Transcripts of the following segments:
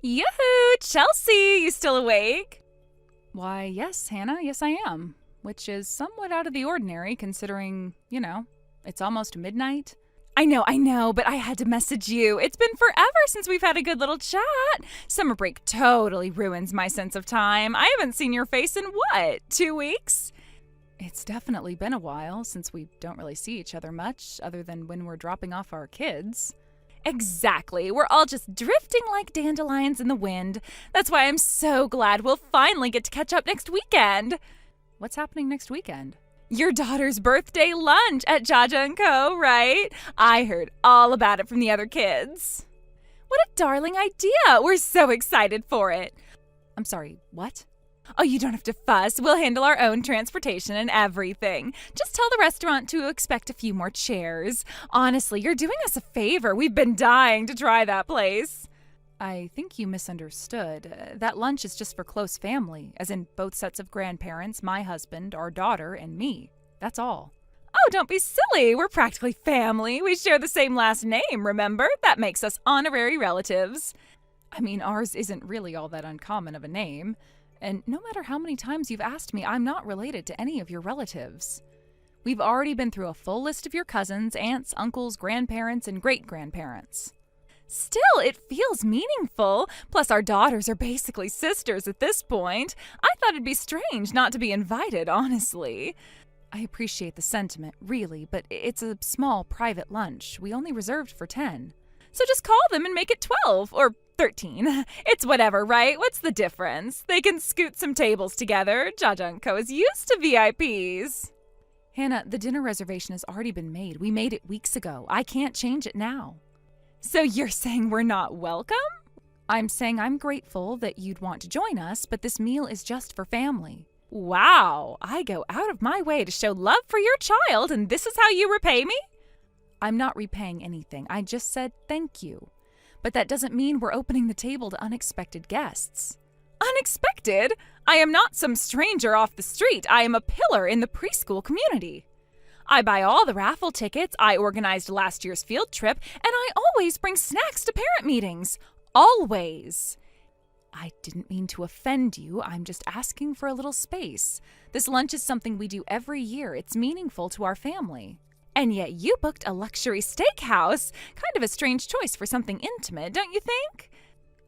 Yoo-hoo! Chelsea, you still awake? Why, yes, Hannah, yes I am. Which is somewhat out of the ordinary considering, it's almost midnight. I know, but I had to message you. It's been forever since we've had a good little chat. Summer break totally ruins my sense of time. I haven't seen your face in what, 2 weeks? It's definitely been a while since we don't really see each other much, other than when we're dropping off our kids. Exactly. We're all just drifting like dandelions in the wind. That's why I'm so glad we'll finally get to catch up next weekend. What's happening next weekend? Your daughter's birthday lunch at Jaja & Co., right? I heard all about it from the other kids. What a darling idea. We're so excited for it. I'm sorry, what? Oh, you don't have to fuss. We'll handle our own transportation and everything. Just tell the restaurant to expect a few more chairs. Honestly, you're doing us a favor. We've been dying to try that place. I think you misunderstood. That lunch is just for close family, as in both sets of grandparents, my husband, our daughter, and me. That's all. Oh, don't be silly. We're practically family. We share the same last name, remember? That makes us honorary relatives. I mean, ours isn't really all that uncommon of a name. And no matter how many times you've asked me, I'm not related to any of your relatives. We've already been through a full list of your cousins, aunts, uncles, grandparents, and great-grandparents. Still, it feels meaningful. Plus, our daughters are basically sisters at this point. I thought it'd be strange not to be invited, honestly. I appreciate the sentiment, really, but it's a small private lunch. We only reserved for 10. So just call them and make it 12, or 13. It's whatever, right? What's the difference? They can scoot some tables together. Jaja & Co. is used to VIPs. Hannah, the dinner reservation has already been made. We made it weeks ago. I can't change it now. So you're saying we're not welcome? I'm saying I'm grateful that you'd want to join us, but this meal is just for family. Wow, I go out of my way to show love for your child, and this is how you repay me? I'm not repaying anything. I just said thank you. But that doesn't mean we're opening the table to unexpected guests. Unexpected? I am not some stranger off the street. I am a pillar in the preschool community. I buy all the raffle tickets, I organized last year's field trip, and I always bring snacks to parent meetings. Always. I didn't mean to offend you. I'm just asking for a little space. This lunch is something we do every year. It's meaningful to our family. And yet you booked a luxury steakhouse. Kind of a strange choice for something intimate, don't you think?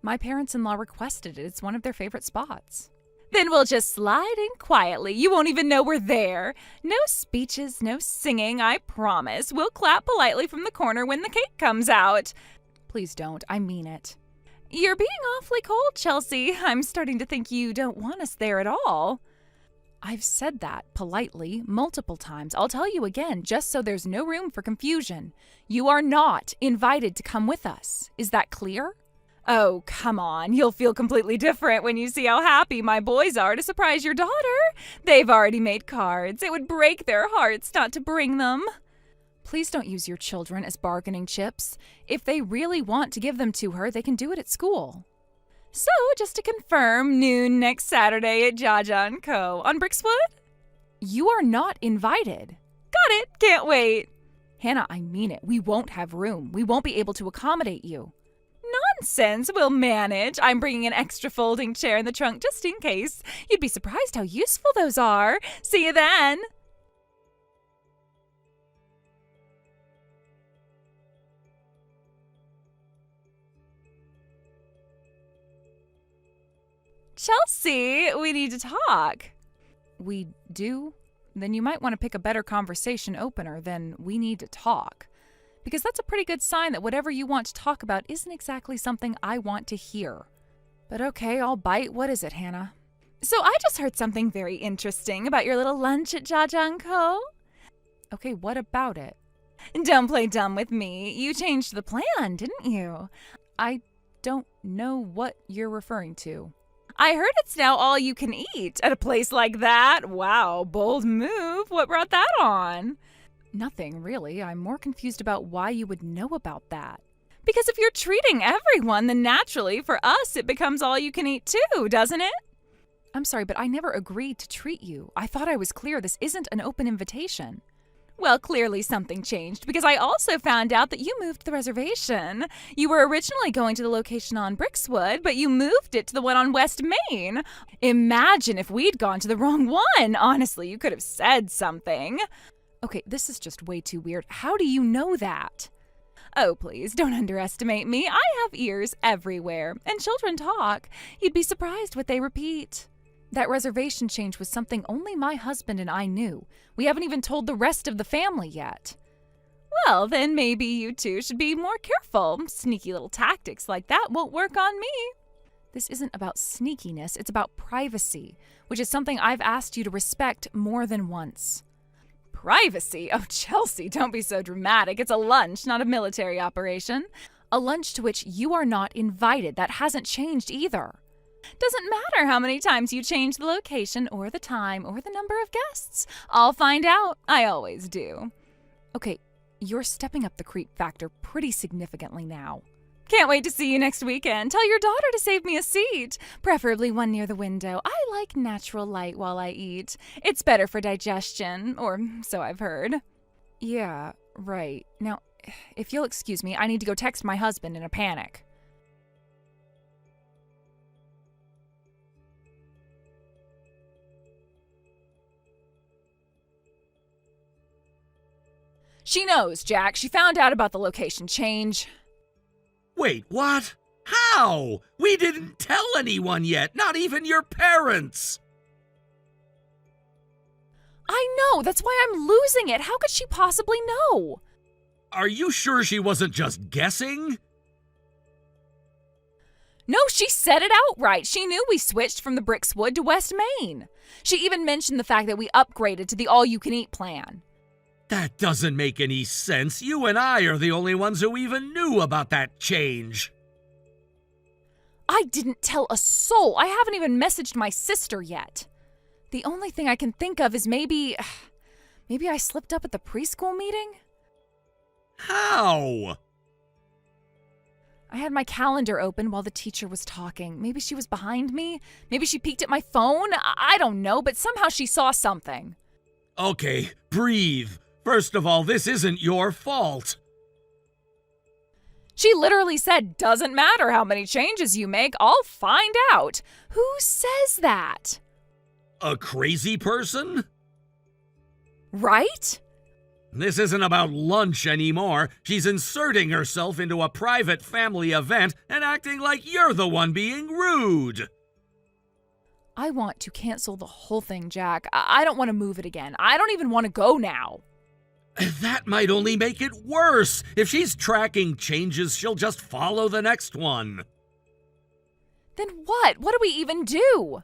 My parents-in-law requested it. It's one of their favorite spots. Then we'll just slide in quietly. You won't even know we're there. No speeches, no singing, I promise. We'll clap politely from the corner when the cake comes out. Please don't. I mean it. You're being awfully cold, Chelsea. I'm starting to think you don't want us there at all. I've said that politely multiple times. I'll tell you again, just so there's no room for confusion. You are not invited to come with us. Is that clear? Oh, come on. You'll feel completely different when you see how happy my boys are to surprise your daughter. They've already made cards. It would break their hearts not to bring them. Please don't use your children as bargaining chips. If they really want to give them to her, they can do it at school. So, just to confirm, noon next Saturday at Jaja & Co. on Brixwood? You are not invited. Got it. Can't wait. Hannah, I mean it. We won't have room. We won't be able to accommodate you. Nonsense. We'll manage. I'm bringing an extra folding chair in the trunk just in case. You'd be surprised how useful those are. See you then. Chelsea, we need to talk. We do? Then you might want to pick a better conversation opener than we need to talk. Because that's a pretty good sign that whatever you want to talk about isn't exactly something I want to hear. But okay, I'll bite. What is it, Hannah? So I just heard something very interesting about your little lunch at Jaja & Co. Okay, what about it? Don't play dumb with me. You changed the plan, didn't you? I don't know what you're referring to. I heard it's now all you can eat at a place like that. Wow, bold move. What brought that on? Nothing, really. I'm more confused about why you would know about that. Because if you're treating everyone, then naturally, for us, it becomes all you can eat too, doesn't it? I'm sorry, but I never agreed to treat you. I thought I was clear. This isn't an open invitation. Well, clearly something changed because I also found out that you moved the reservation. You were originally going to the location on Brixwood, but you moved it to the one on West Main. Imagine if we'd gone to the wrong one. Honestly, you could have said something. Okay, this is just way too weird. How do you know that? Oh, please, don't underestimate me. I have ears everywhere, and children talk. You'd be surprised what they repeat. That reservation change was something only my husband and I knew. We haven't even told the rest of the family yet. Well, then maybe you two should be more careful. Sneaky little tactics like that won't work on me. This isn't about sneakiness, it's about privacy, which is something I've asked you to respect more than once. Privacy? Oh, Chelsea, don't be so dramatic. It's a lunch, not a military operation. A lunch to which you are not invited. That hasn't changed either. Doesn't matter how many times you change the location or the time or the number of guests. I'll find out. I always do. Okay, you're stepping up the creep factor pretty significantly now. Can't wait to see you next weekend. Tell your daughter to save me a seat, preferably one near the window. I like natural light while I eat. It's better for digestion, or so I've heard. Yeah, right. Now, if you'll excuse me, I need to go text my husband in a panic. She knows, Jack. She found out about the location change. Wait, what? How? We didn't tell anyone yet, not even your parents. I know, that's why I'm losing it. How could she possibly know? Are you sure she wasn't just guessing? No, she said it outright. She knew we switched from the Brixwood to West Main. She even mentioned the fact that we upgraded to the all-you-can-eat plan. That doesn't make any sense. You and I are the only ones who even knew about that change. I didn't tell a soul. I haven't even messaged my sister yet. The only thing I can think of is maybe I slipped up at the preschool meeting? How? I had my calendar open while the teacher was talking. Maybe she was behind me. Maybe she peeked at my phone. I don't know, but somehow she saw something. Okay, breathe. First of all, this isn't your fault. She literally said, doesn't matter how many changes you make, I'll find out. Who says that? A crazy person? Right? This isn't about lunch anymore. She's inserting herself into a private family event and acting like you're the one being rude. I want to cancel the whole thing, Jack. I don't want to move it again. I don't even want to go now. That might only make it worse. If she's tracking changes, she'll just follow the next one. Then what? What do we even do?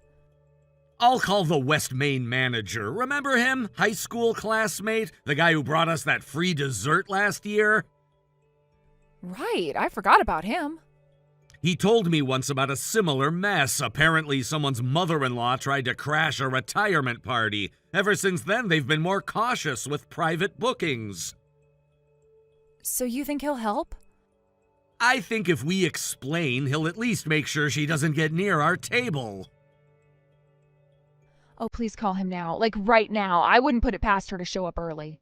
I'll call the West Main manager. Remember him? High school classmate? The guy who brought us that free dessert last year? Right, I forgot about him. He told me once about a similar mess. Apparently, someone's mother-in-law tried to crash a retirement party. Ever since then, they've been more cautious with private bookings. So you think he'll help? I think if we explain, he'll at least make sure she doesn't get near our table. Oh, please call him now. Like right now. I wouldn't put it past her to show up early.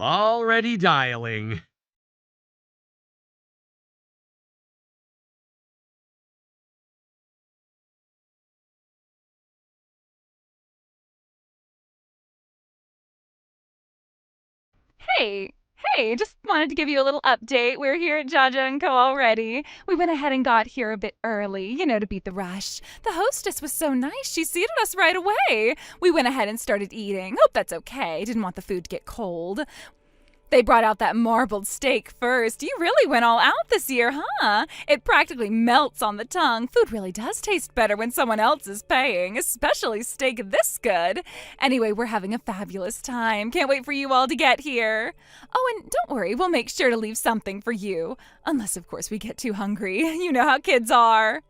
Already dialing. Hey, just wanted to give you a little update. We're here at Jaja & Co. already. We went ahead and got here a bit early, to beat the rush. The hostess was so nice, she seated us right away. We went ahead and started eating. Hope that's okay. Didn't want the food to get cold. They brought out that marbled steak first. You really went all out this year, huh? It practically melts on the tongue. Food really does taste better when someone else is paying, especially steak this good. Anyway, we're having a fabulous time. Can't wait for you all to get here. Oh, and don't worry, we'll make sure to leave something for you. Unless, of course, we get too hungry. You know how kids are.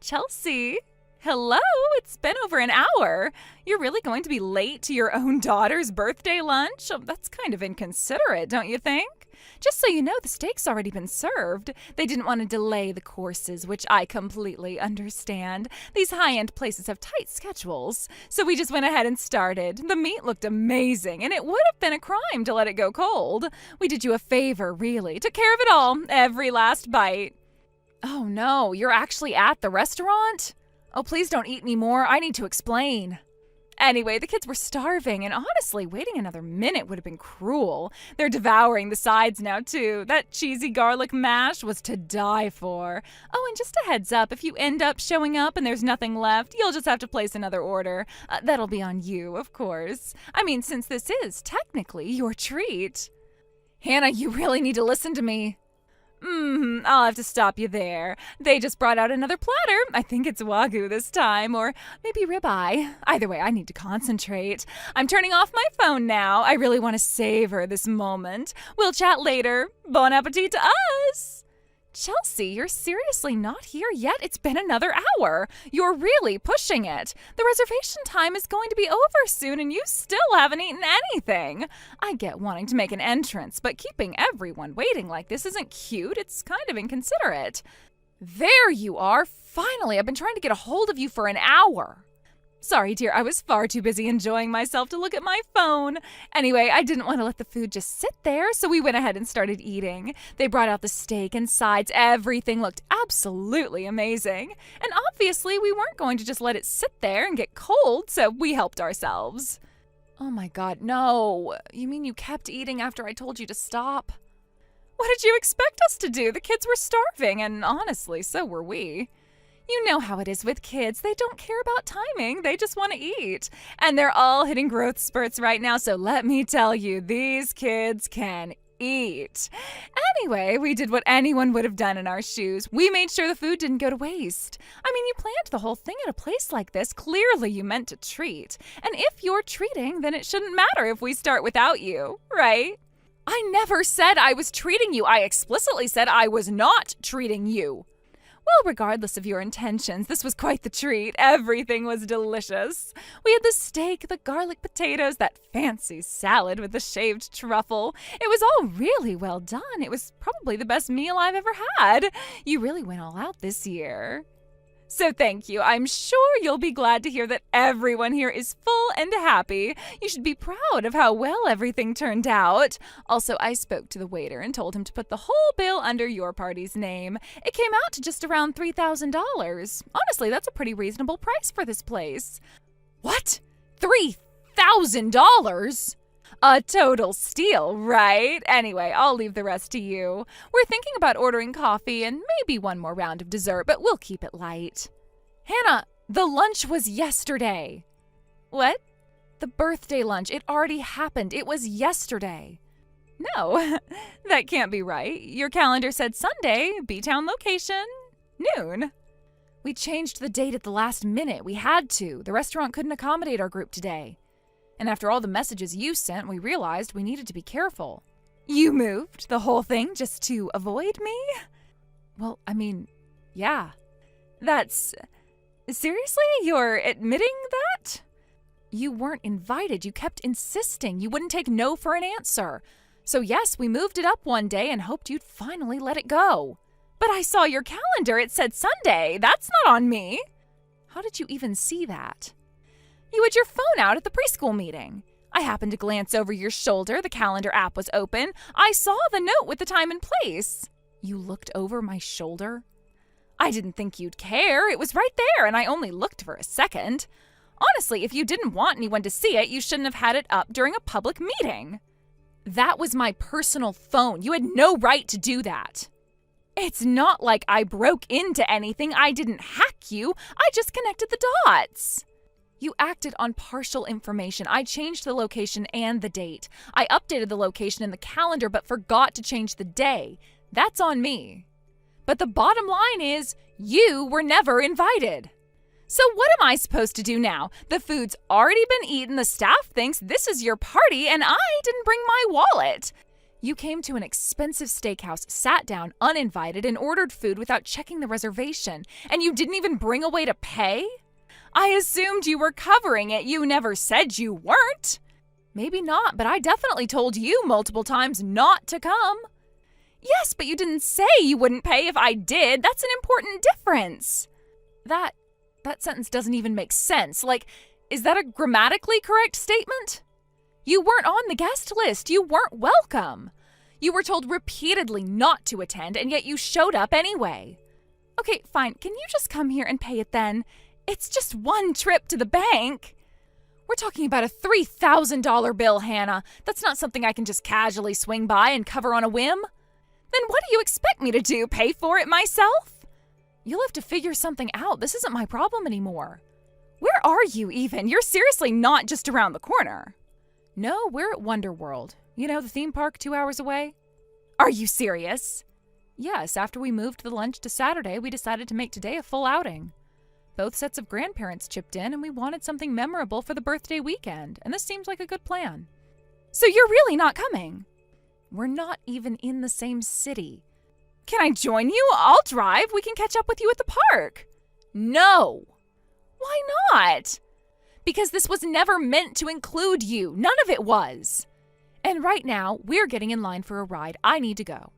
Chelsea? Hello, it's been over an hour. You're really going to be late to your own daughter's birthday lunch? Oh, that's kind of inconsiderate, don't you think? Just so you know, the steak's already been served. They didn't want to delay the courses, which I completely understand. These high-end places have tight schedules. So we just went ahead and started. The meat looked amazing, and it would have been a crime to let it go cold. We did you a favor, really. Took care of it all, every last bite. Oh no, you're actually at the restaurant? Oh, please don't eat any more. I need to explain. Anyway, the kids were starving, and honestly, waiting another minute would have been cruel. They're devouring the sides now, too. That cheesy garlic mash was to die for. Oh, and just a heads up, if you end up showing up and there's nothing left, you'll just have to place another order. That'll be on you, of course. I mean, since this is technically your treat. Hannah, you really need to listen to me. I'll have to stop you there. They just brought out another platter. I think it's Wagyu this time, or maybe ribeye. Either way, I need to concentrate. I'm turning off my phone now. I really want to savor this moment. We'll chat later. Bon appetit to us! Chelsea, you're seriously not here yet? It's been another hour. You're really pushing it. The reservation time is going to be over soon, and you still haven't eaten anything. I get wanting to make an entrance, but keeping everyone waiting like this isn't cute. It's kind of inconsiderate. There you are. Finally, I've been trying to get a hold of you for an hour. Sorry, dear, I was far too busy enjoying myself to look at my phone. Anyway, I didn't want to let the food just sit there, so we went ahead and started eating. They brought out the steak and sides. Everything looked absolutely amazing. And obviously, we weren't going to just let it sit there and get cold, so we helped ourselves. Oh my God, no. You mean you kept eating after I told you to stop? What did you expect us to do? The kids were starving, and honestly, so were we. You know how it is with kids. They don't care about timing. They just want to eat. And they're all hitting growth spurts right now, so let me tell you, these kids can eat. Anyway, we did what anyone would have done in our shoes. We made sure the food didn't go to waste. I mean, you planned the whole thing at a place like this. Clearly, you meant to treat. And if you're treating, then it shouldn't matter if we start without you, right? I never said I was treating you. I explicitly said I was not treating you. Well, regardless of your intentions, this was quite the treat. Everything was delicious. We had the steak, the garlic potatoes, that fancy salad with the shaved truffle. It was all really well done. It was probably the best meal I've ever had. You really went all out this year. So thank you. I'm sure you'll be glad to hear that everyone here is full and happy. You should be proud of how well everything turned out. Also, I spoke to the waiter and told him to put the whole bill under your party's name. It came out to just around $3,000. Honestly, that's a pretty reasonable price for this place. What? $3,000? A total steal, right? Anyway, I'll leave the rest to you. We're thinking about ordering coffee and maybe one more round of dessert, but we'll keep it light. Hannah, the lunch was yesterday. What? The birthday lunch. It already happened. It was yesterday. No, that can't be right. Your calendar said Sunday, B-Town location, noon. We changed the date at the last minute. We had to. The restaurant couldn't accommodate our group today. And after all the messages you sent, we realized we needed to be careful. You moved the whole thing just to avoid me? Well, I mean, yeah. That's... Seriously? You're admitting that? You weren't invited. You kept insisting. You wouldn't take no for an answer. So yes, we moved it up one day and hoped you'd finally let it go. But I saw your calendar. It said Sunday. That's not on me. How did you even see that? You had your phone out at the preschool meeting. I happened to glance over your shoulder. The calendar app was open. I saw the note with the time and place. You looked over my shoulder? I didn't think you'd care. It was right there, and I only looked for a second. Honestly, if you didn't want anyone to see it, you shouldn't have had it up during a public meeting. That was my personal phone. You had no right to do that. It's not like I broke into anything. I didn't hack you. I just connected the dots. You acted on partial information. I changed the location and the date. I updated the location in the calendar but forgot to change the day. That's on me. But the bottom line is, you were never invited. So what am I supposed to do now? The food's already been eaten, the staff thinks this is your party, and I didn't bring my wallet. You came to an expensive steakhouse, sat down uninvited, and ordered food without checking the reservation, and you didn't even bring a way to pay? I assumed you were covering it. You never said you weren't. Maybe not, but I definitely told you multiple times not to come. Yes, but you didn't say you wouldn't pay if I did. That's an important difference. That sentence doesn't even make sense. Like, is that a grammatically correct statement? You weren't on the guest list. You weren't welcome. You were told repeatedly not to attend, and yet you showed up anyway. Okay, fine. Can you just come here and pay it then? It's just one trip to the bank. We're talking about a $3,000 bill, Hannah. That's not something I can just casually swing by and cover on a whim. Then what do you expect me to do? Pay for it myself? You'll have to figure something out. This isn't my problem anymore. Where are you even? You're seriously not just around the corner. No, we're at Wonder World. You know, the theme park 2 hours away? Are you serious? Yes, after we moved the lunch to Saturday, we decided to make today a full outing. Both sets of grandparents chipped in, and we wanted something memorable for the birthday weekend, and this seems like a good plan. So you're really not coming? We're not even in the same city. Can I join you? I'll drive. We can catch up with you at the park. No. Why not? Because this was never meant to include you. None of it was. And right now, we're getting in line for a ride. I need to go.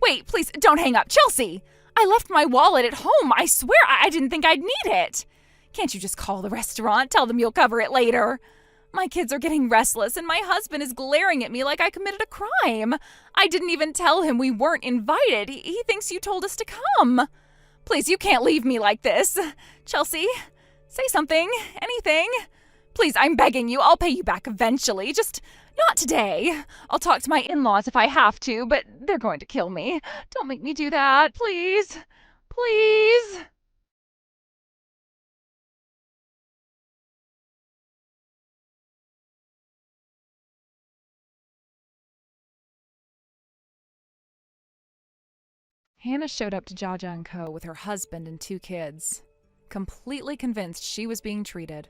Wait, please don't hang up. Chelsea! I left my wallet at home. I swear I didn't think I'd need it. Can't you just call the restaurant? Tell them you'll cover it later. My kids are getting restless, and my husband is glaring at me like I committed a crime. I didn't even tell him we weren't invited. He thinks you told us to come. Please, you can't leave me like this. Chelsea, say something. Anything. Please, I'm begging you. I'll pay you back eventually. Just not today. I'll talk to my in-laws if I have to, but they're going to kill me. Don't make me do that, please. Please. Hannah showed up to Jaja & Co. with her husband and 2 kids, completely convinced she was being treated.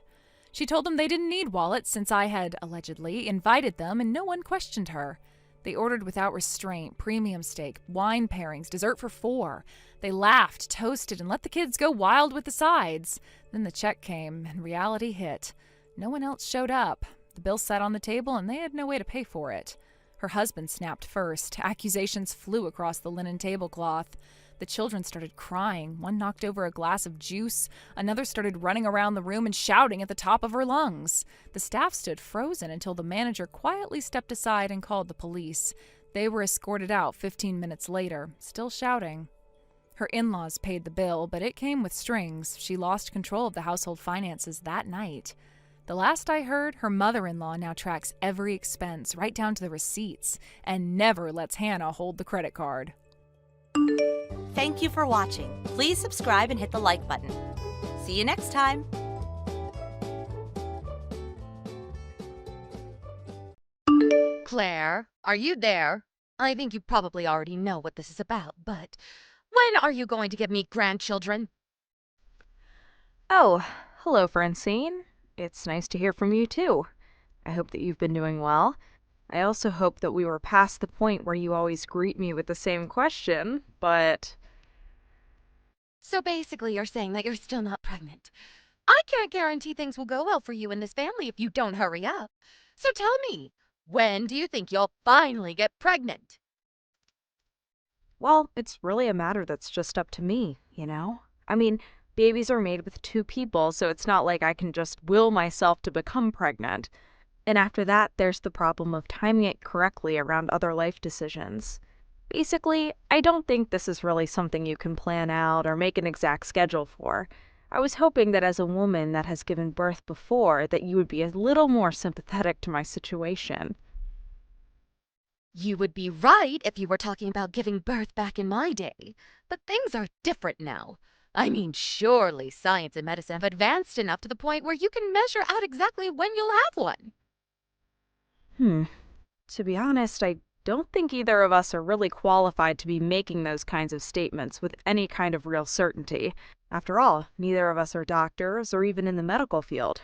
She told them they didn't need wallets since I had, allegedly, invited them and no one questioned her. They ordered without restraint, premium steak, wine pairings, dessert for 4. They laughed, toasted, and let the kids go wild with the sides. Then the check came and reality hit. No one else showed up. The bill sat on the table and they had no way to pay for it. Her husband snapped first. Accusations flew across the linen tablecloth. The children started crying. One knocked over a glass of juice. Another started running around the room and shouting at the top of her lungs. The staff stood frozen until the manager quietly stepped aside and called the police. They were escorted out 15 minutes later, still shouting. Her in-laws paid the bill, but it came with strings. She lost control of the household finances that night. The last I heard, her mother-in-law now tracks every expense, right down to the receipts, and never lets Hannah hold the credit card. Thank you for watching. Please subscribe and hit the like button. See you next time. Claire, are you there? I think you probably already know what this is about, but when are you going to give me grandchildren? Oh, hello, Francine. It's nice to hear from you, too. I hope that you've been doing well. I also hope that we were past the point where you always greet me with the same question, but... So basically you're saying that you're still not pregnant. I can't guarantee things will go well for you and this family if you don't hurry up. So tell me, when do you think you'll finally get pregnant? Well, it's really a matter that's just up to me, you know? I mean, babies are made with 2 people, so it's not like I can just will myself to become pregnant. And after that, there's the problem of timing it correctly around other life decisions. Basically, I don't think this is really something you can plan out or make an exact schedule for. I was hoping that as a woman that has given birth before, that you would be a little more sympathetic to my situation. You would be right if you were talking about giving birth back in my day, but things are different now. I mean, surely science and medicine have advanced enough to the point where you can measure out exactly when you'll have one. To be honest, I don't think either of us are really qualified to be making those kinds of statements with any kind of real certainty. After all, neither of us are doctors or even in the medical field.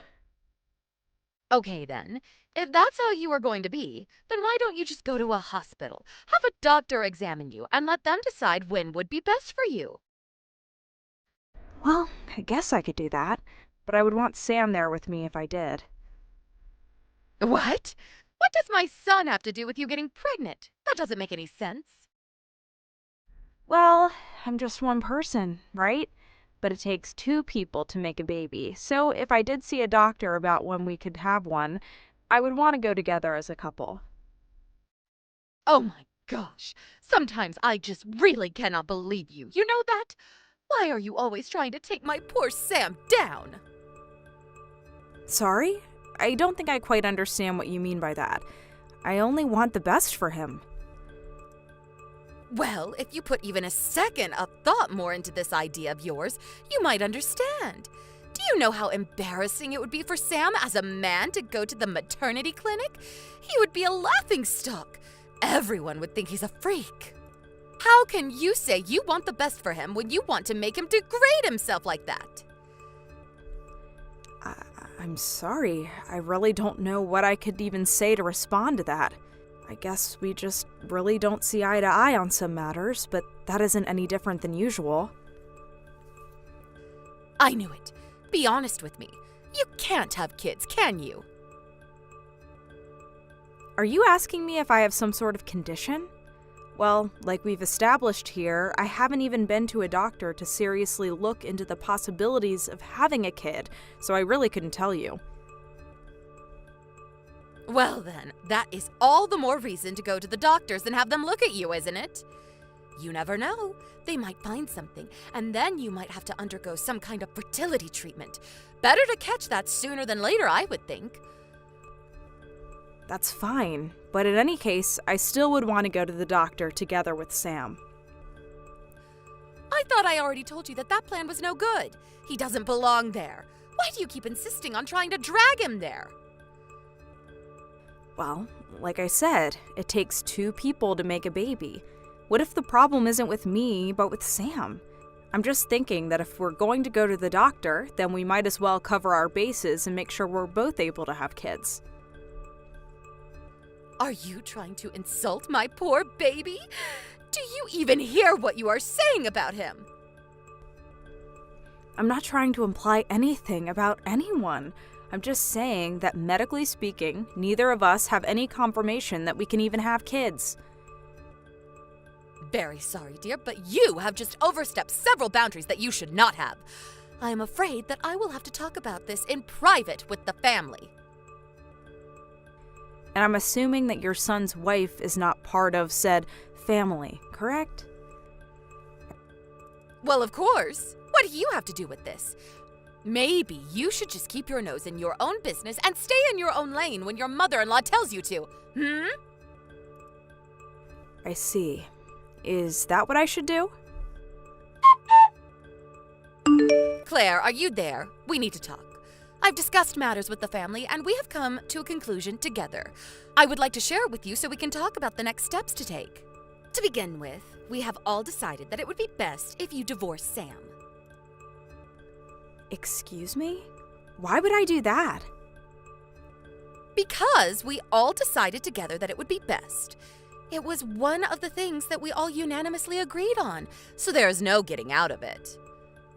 Okay then, if that's how you are going to be, then why don't you just go to a hospital, have a doctor examine you, and let them decide when would be best for you? Well, I guess I could do that, but I would want Sam there with me if I did. What? What does my son have to do with you getting pregnant? That doesn't make any sense. Well, I'm just one person, right? But it takes two people to make a baby. So if I did see a doctor about when we could have one, I would want to go together as a couple. Oh my gosh. Sometimes I just really cannot believe you. You know that? Why are you always trying to take my poor Sam down? Sorry? I don't think I quite understand what you mean by that. I only want the best for him. Well, if you put even a second of thought more into this idea of yours, you might understand. Do you know how embarrassing it would be for Sam as a man to go to the maternity clinic? He would be a laughingstock. Everyone would think he's a freak. How can you say you want the best for him when you want to make him degrade himself like that? I'm sorry. I really don't know what I could even say to respond to that. I guess we just really don't see eye to eye on some matters, but that isn't any different than usual. I knew it. Be honest with me. You can't have kids, can you? Are you asking me if I have some sort of condition? Well, like we've established here, I haven't even been to a doctor to seriously look into the possibilities of having a kid, so I really couldn't tell you. Well then, that is all the more reason to go to the doctors and have them look at you, isn't it? You never know. They might find something, and then you might have to undergo some kind of fertility treatment. Better to catch that sooner than later, I would think. That's fine, but in any case, I still would want to go to the doctor together with Sam. I thought I already told you that that plan was no good. He doesn't belong there. Why do you keep insisting on trying to drag him there? Well, like I said, it takes two people to make a baby. What if the problem isn't with me, but with Sam? I'm just thinking that if we're going to go to the doctor, then we might as well cover our bases and make sure we're both able to have kids. Are you trying to insult my poor baby? Do you even hear what you are saying about him? I'm not trying to imply anything about anyone. I'm just saying that medically speaking, neither of us have any confirmation that we can even have kids. Very sorry, dear, but you have just overstepped several boundaries that you should not have. I am afraid that I will have to talk about this in private with the family. And I'm assuming that your son's wife is not part of said family, correct? Well, of course. What do you have to do with this? Maybe you should just keep your nose in your own business and stay in your own lane when your mother-in-law tells you to. I see. Is that what I should do? Claire, are you there? We need to talk. I've discussed matters with the family, and we have come to a conclusion together. I would like to share it with you so we can talk about the next steps to take. To begin with, we have all decided that it would be best if you divorce Sam. Excuse me? Why would I do that? Because we all decided together that it would be best. It was one of the things that we all unanimously agreed on, so there is no getting out of it.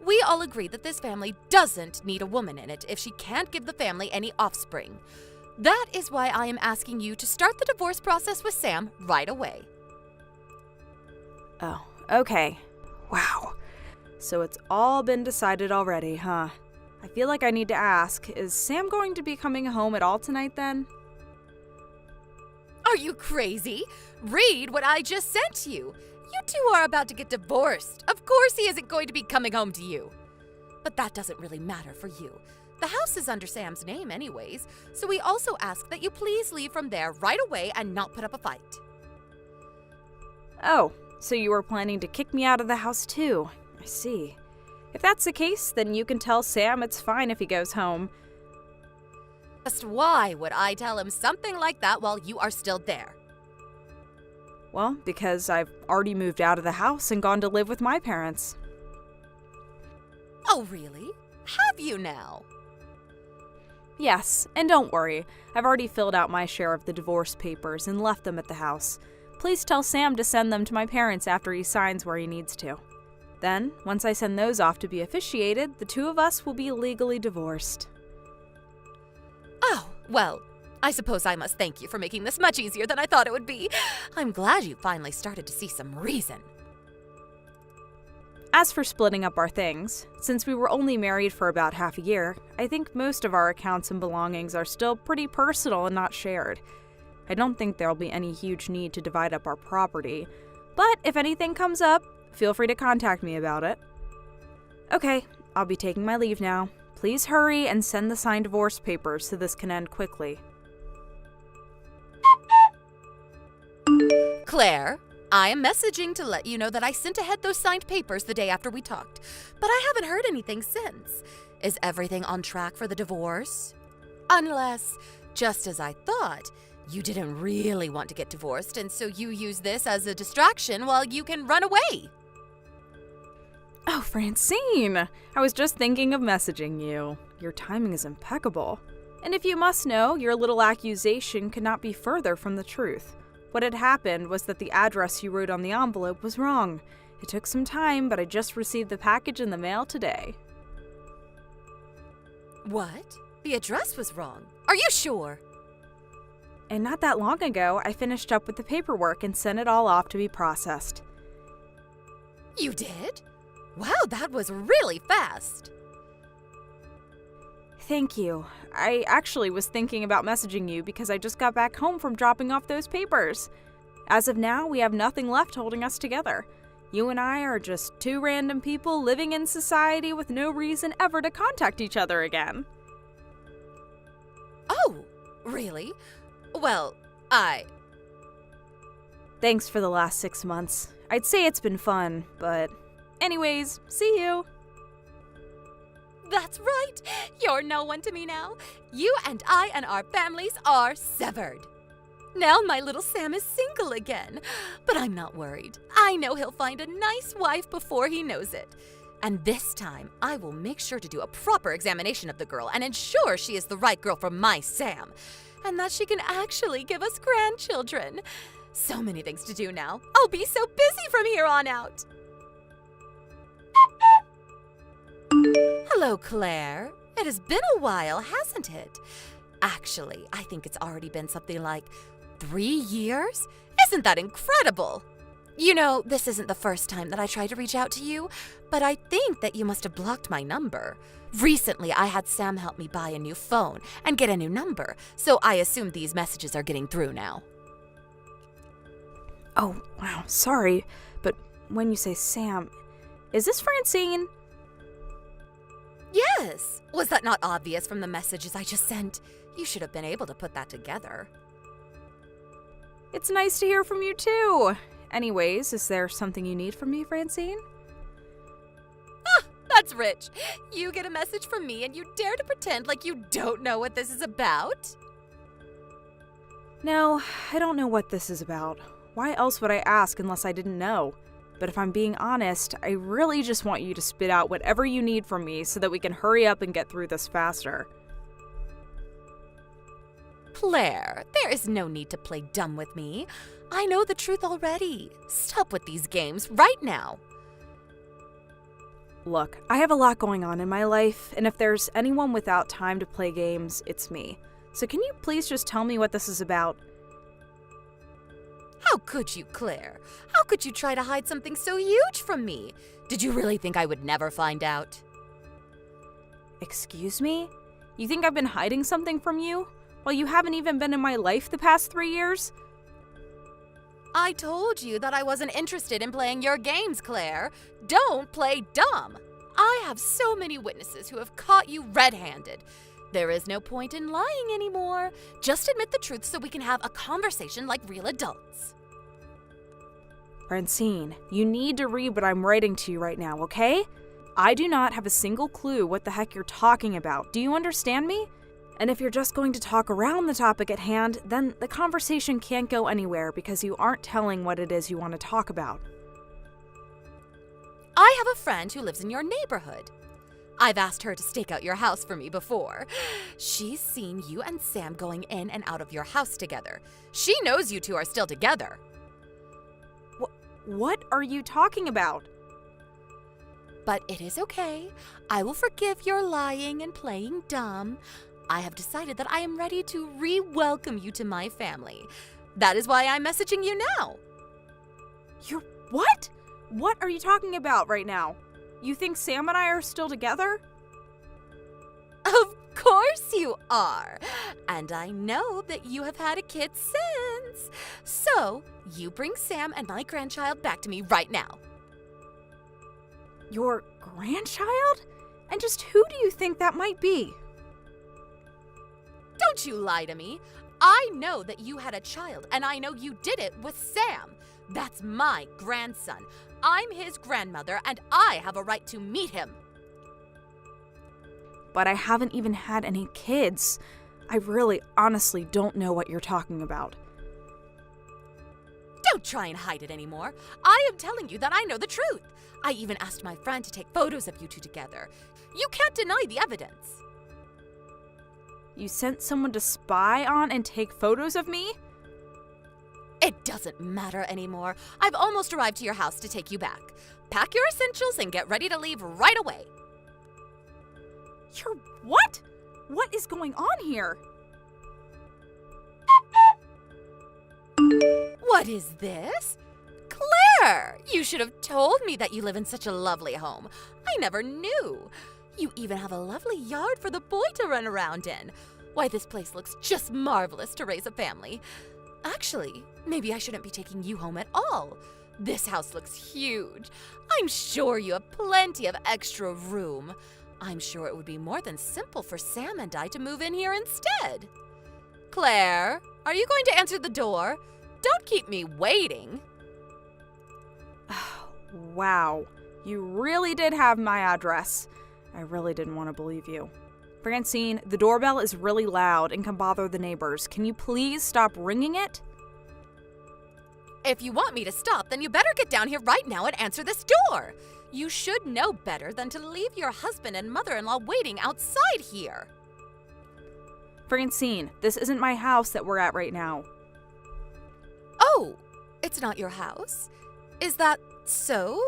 We all agree that this family doesn't need a woman in it if she can't give the family any offspring. That is why I am asking you to start the divorce process with Sam right away. Oh, okay. Wow. So it's all been decided already, huh? I feel like I need to ask, is Sam going to be coming home at all tonight then? Are you crazy? Read what I just sent you. You two are about to get divorced. Of course he isn't going to be coming home to you. But that doesn't really matter for you. The house is under Sam's name anyways, so we also ask that you please leave from there right away and not put up a fight. Oh, so you were planning to kick me out of the house too. I see. If that's the case, then you can tell Sam it's fine if he goes home. Just why would I tell him something like that while you are still there? Well, because I've already moved out of the house and gone to live with my parents. Oh, really? Have you now? Yes, and don't worry, I've already filled out my share of the divorce papers and left them at the house. Please tell Sam to send them to my parents after he signs where he needs to. Then, once I send those off to be officiated, the two of us will be legally divorced. Oh, well, I suppose I must thank you for making this much easier than I thought it would be. I'm glad you finally started to see some reason. As for splitting up our things, since we were only married for about half a year, I think most of our accounts and belongings are still pretty personal and not shared. I don't think there'll be any huge need to divide up our property, but if anything comes up, feel free to contact me about it. Okay, I'll be taking my leave now. Please hurry and send the signed divorce papers so this can end quickly. Claire, I am messaging to let you know that I sent ahead those signed papers the day after we talked, but I haven't heard anything since. Is everything on track for the divorce? Unless, just as I thought, you didn't really want to get divorced, and so you use this as a distraction while you can run away. Oh, Francine! I was just thinking of messaging you. Your timing is impeccable. And if you must know, your little accusation could not be further from the truth. What had happened was that the address you wrote on the envelope was wrong. It took some time, but I just received the package in the mail today. What? The address was wrong. Are you sure? And not that long ago, I finished up with the paperwork and sent it all off to be processed. You did? Wow, that was really fast. Thank you. I actually was thinking about messaging you because I just got back home from dropping off those papers. As of now, we have nothing left holding us together. You and I are just two random people living in society with no reason ever to contact each other again. Oh, really? Well, Thanks for the last 6 months. I'd say it's been fun, but anyways, see you. That's right. You're no one to me now. You and I and our families are severed. Now my little Sam is single again. But I'm not worried. I know he'll find a nice wife before he knows it. And this time, I will make sure to do a proper examination of the girl and ensure she is the right girl for my Sam. And that she can actually give us grandchildren. So many things to do now. I'll be so busy from here on out. Hello, Claire. It has been a while, hasn't it? Actually, I think it's already been something like 3 years? Isn't that incredible? You know, this isn't the first time that I tried to reach out to you, but I think that you must have blocked my number. Recently, I had Sam help me buy a new phone and get a new number, so I assume these messages are getting through now. Oh, wow, sorry, but when you say Sam, is this Francine? Yes! Was that not obvious from the messages I just sent? You should have been able to put that together. It's nice to hear from you too. Anyways, is there something you need from me, Francine? Ah, that's rich. You get a message from me and you dare to pretend like you don't know what this is about? No, I don't know what this is about. Why else would I ask unless I didn't know? But if I'm being honest, I really just want you to spit out whatever you need from me so that we can hurry up and get through this faster. Claire, there is no need to play dumb with me. I know the truth already. Stop with these games right now. Look, I have a lot going on in my life, and if there's anyone without time to play games, it's me. So can you please just tell me what this is about? How could you, Claire? How could you try to hide something so huge from me? Did you really think I would never find out? Excuse me? You think I've been hiding something from you? Well, you haven't even been in my life the past 3 years? I told you that I wasn't interested in playing your games, Claire. Don't play dumb. I have so many witnesses who have caught you red-handed. There is no point in lying anymore. Just admit the truth so we can have a conversation like real adults. Francine, you need to read what I'm writing to you right now, okay? I do not have a single clue what the heck you're talking about. Do you understand me? And if you're just going to talk around the topic at hand, then the conversation can't go anywhere because you aren't telling what it is you want to talk about. I have a friend who lives in your neighborhood. I've asked her to stake out your house for me before. She's seen you and Sam going in and out of your house together. She knows you two are still together. What are you talking about? But it is okay. I will forgive your lying and playing dumb. I have decided that I am ready to re-welcome you to my family. That is why I'm messaging you now. You're what? What are you talking about right now? You think Sam and I are still together? Of course you are. And I know that you have had a kid since. So, you bring Sam and my grandchild back to me right now. Your grandchild? And just who do you think that might be? Don't you lie to me. I know that you had a child, and I know you did it with Sam. That's my grandson. I'm his grandmother, and I have a right to meet him. But I haven't even had any kids. I really, honestly don't know what you're talking about. Don't try and hide it anymore. I am telling you that I know the truth. I even asked my friend to take photos of you two together. You can't deny the evidence. You sent someone to spy on and take photos of me? It doesn't matter anymore. I've almost arrived to your house to take you back. Pack your essentials and get ready to leave right away. You're what? What is going on here? What is this? Claire! You should have told me that you live in such a lovely home. I never knew. You even have a lovely yard for the boy to run around in. Why, this place looks just marvelous to raise a family. Actually, maybe I shouldn't be taking you home at all. This house looks huge. I'm sure you have plenty of extra room. I'm sure it would be more than simple for Sam and I to move in here instead. Claire, are you going to answer the door? Don't keep me waiting. Wow, you really did have my address. I really didn't want to believe you. Francine, the doorbell is really loud and can bother the neighbors. Can you please stop ringing it? If you want me to stop, then you better get down here right now and answer this door. You should know better than to leave your husband and mother-in-law waiting outside here. Francine, this isn't my house that we're at right now. Oh, it's not your house? Is that so?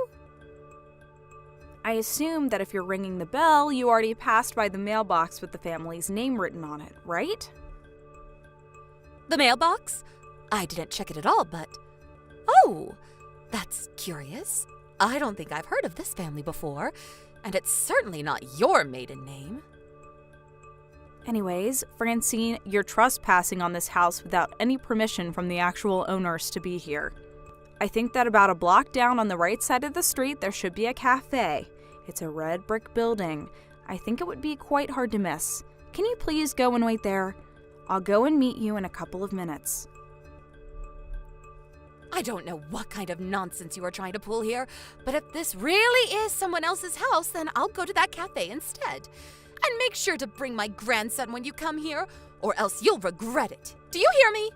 I assume that if you're ringing the bell, you already passed by the mailbox with the family's name written on it, right? The mailbox? I didn't check it at all, but... Oh, that's curious. I don't think I've heard of this family before, and it's certainly not your maiden name. Anyways, Francine, you're trespassing on this house without any permission from the actual owners to be here. I think that about a block down on the right side of the street, there should be a cafe. It's a red brick building. I think it would be quite hard to miss. Can you please go and wait there? I'll go and meet you in a couple of minutes. I don't know what kind of nonsense you are trying to pull here, but if this really is someone else's house, then I'll go to that cafe instead. And make sure to bring my grandson when you come here, or else you'll regret it. Do you hear me?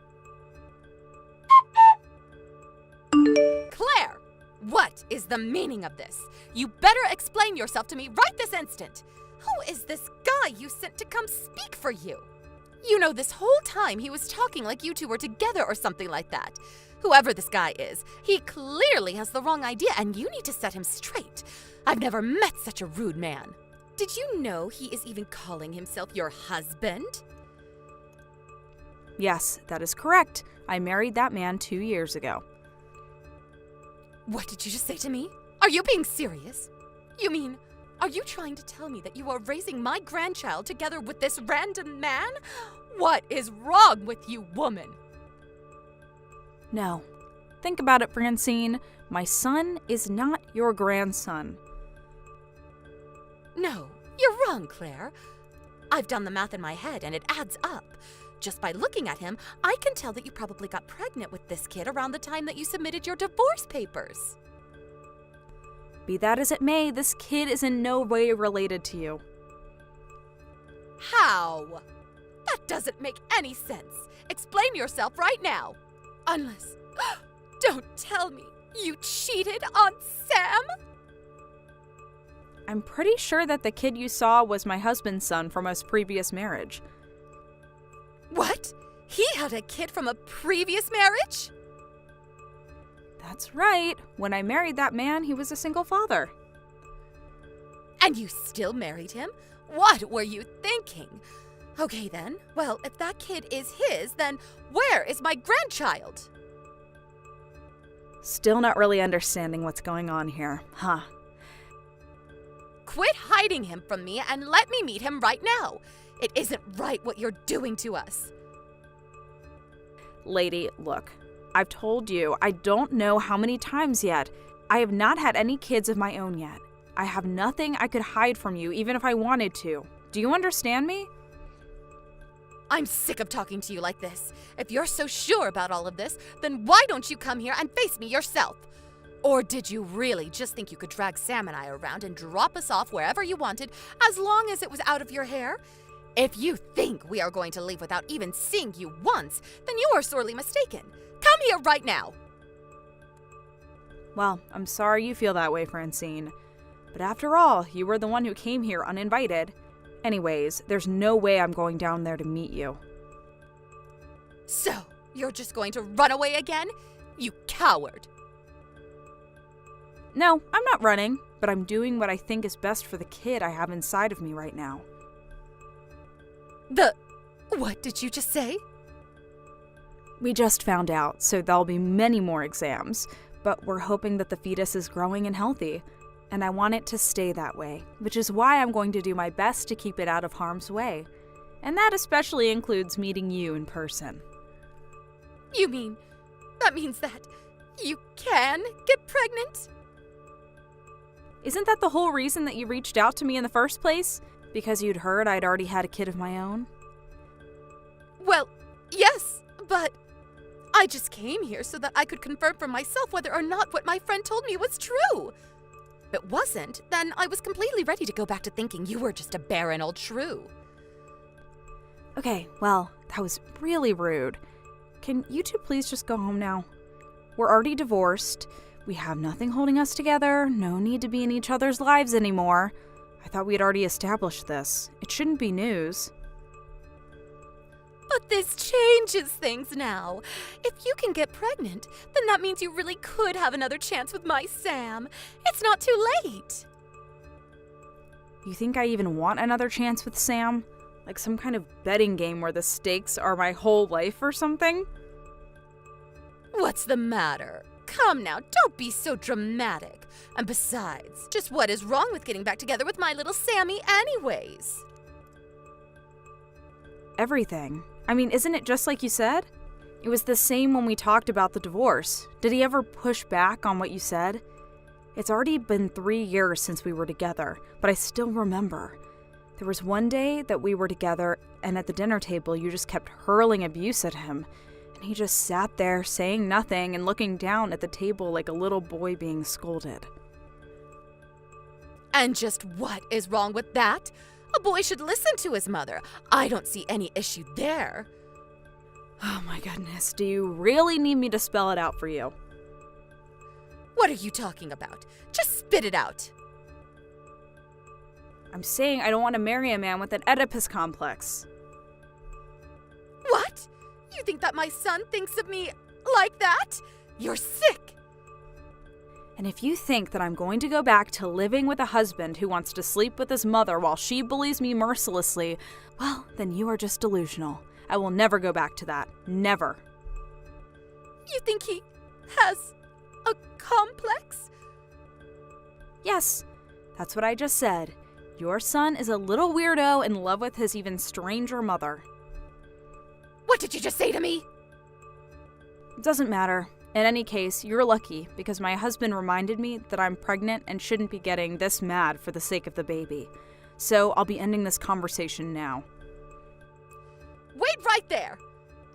Claire, what is the meaning of this? You better explain yourself to me right this instant. Who is this guy you sent to come speak for you? You know, this whole time he was talking like you two were together or something like that. Whoever this guy is, he clearly has the wrong idea and you need to set him straight. I've never met such a rude man. Did you know he is even calling himself your husband? Yes, that is correct. I married that man 2 years ago. What did you just say to me? Are you being serious? You mean, are you trying to tell me that you are raising my grandchild together with this random man? What is wrong with you, woman? No. Think about it, Francine. My son is not your grandson. No, you're wrong, Claire. I've done the math in my head and it adds up. Just by looking at him, I can tell that you probably got pregnant with this kid around the time that you submitted your divorce papers. Be that as it may, this kid is in no way related to you. How? That doesn't make any sense. Explain yourself right now. Unless... Don't tell me you cheated on Sam? I'm pretty sure that the kid you saw was my husband's son from his previous marriage. What? He had a kid from a previous marriage? That's right. When I married that man, he was a single father. And you still married him? What were you thinking? Okay then, well, if that kid is his, then where is my grandchild? Still not really understanding what's going on here, huh? Quit hiding him from me and let me meet him right now. It isn't right what you're doing to us. Lady, look, I've told you I don't know how many times yet. I have not had any kids of my own yet. I have nothing I could hide from you, even if I wanted to. Do you understand me? I'm sick of talking to you like this. If you're so sure about all of this, then why don't you come here and face me yourself? Or did you really just think you could drag Sam and I around and drop us off wherever you wanted as long as it was out of your hair? If you think we are going to leave without even seeing you once, then you are sorely mistaken. Come here right now. Well, I'm sorry you feel that way, Francine. But after all, you were the one who came here uninvited. Anyways, there's no way I'm going down there to meet you. So, you're just going to run away again? You coward. No, I'm not running, but I'm doing what I think is best for the kid I have inside of me right now. What did you just say? We just found out, so there'll be many more exams, but we're hoping that the fetus is growing and healthy, and I want it to stay that way, which is why I'm going to do my best to keep it out of harm's way. And that especially includes meeting you in person. You mean, that means that you can get pregnant? Isn't that the whole reason that you reached out to me in the first place? Because you'd heard I'd already had a kid of my own? Well, yes, but I just came here so that I could confirm for myself whether or not what my friend told me was true. If it wasn't, then I was completely ready to go back to thinking you were just a barren old shrew. Okay, well, that was really rude. Can you two please just go home now? We're already divorced. We have nothing holding us together. No need to be in each other's lives anymore. I thought we had already established this. It shouldn't be news. But this changes things now. If you can get pregnant, then that means you really could have another chance with my Sam. It's not too late. You think I even want another chance with Sam? Like some kind of betting game where the stakes are my whole life or something? What's the matter? Come now, don't be so dramatic. And besides, just what is wrong with getting back together with my little Sammy anyways? Everything. I mean, isn't it just like you said? It was the same when we talked about the divorce. Did he ever push back on what you said? It's already been 3 years since we were together, but I still remember. There was one day that we were together, and at the dinner table you just kept hurling abuse at him. And he just sat there saying nothing and looking down at the table like a little boy being scolded. And just what is wrong with that? A boy should listen to his mother. I don't see any issue there. Oh my goodness, do you really need me to spell it out for you? What are you talking about? Just spit it out. I'm saying I don't want to marry a man with an Oedipus complex. What? You think that my son thinks of me like that? You're sick. And if you think that I'm going to go back to living with a husband who wants to sleep with his mother while she bullies me mercilessly, well, then you are just delusional. I will never go back to that. Never. You think he has a complex? Yes, that's what I just said. Your son is a little weirdo in love with his even stranger mother. What did you just say to me? It doesn't matter. In any case, you're lucky because my husband reminded me that I'm pregnant and shouldn't be getting this mad for the sake of the baby. So I'll be ending this conversation now. Wait right there!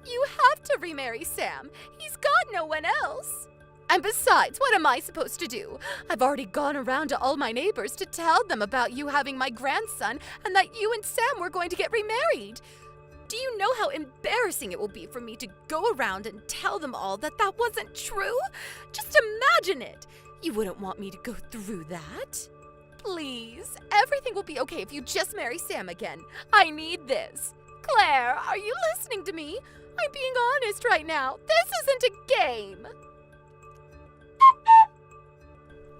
You have to remarry Sam. He's got no one else. And besides, what am I supposed to do? I've already gone around to all my neighbors to tell them about you having my grandson and that you and Sam were going to get remarried. Do you know how embarrassing it will be for me to go around and tell them all that that wasn't true? Just imagine it. You wouldn't want me to go through that. Please, everything will be okay if you just marry Sam again. I need this. Claire, are you listening to me? I'm being honest right now. This isn't a game.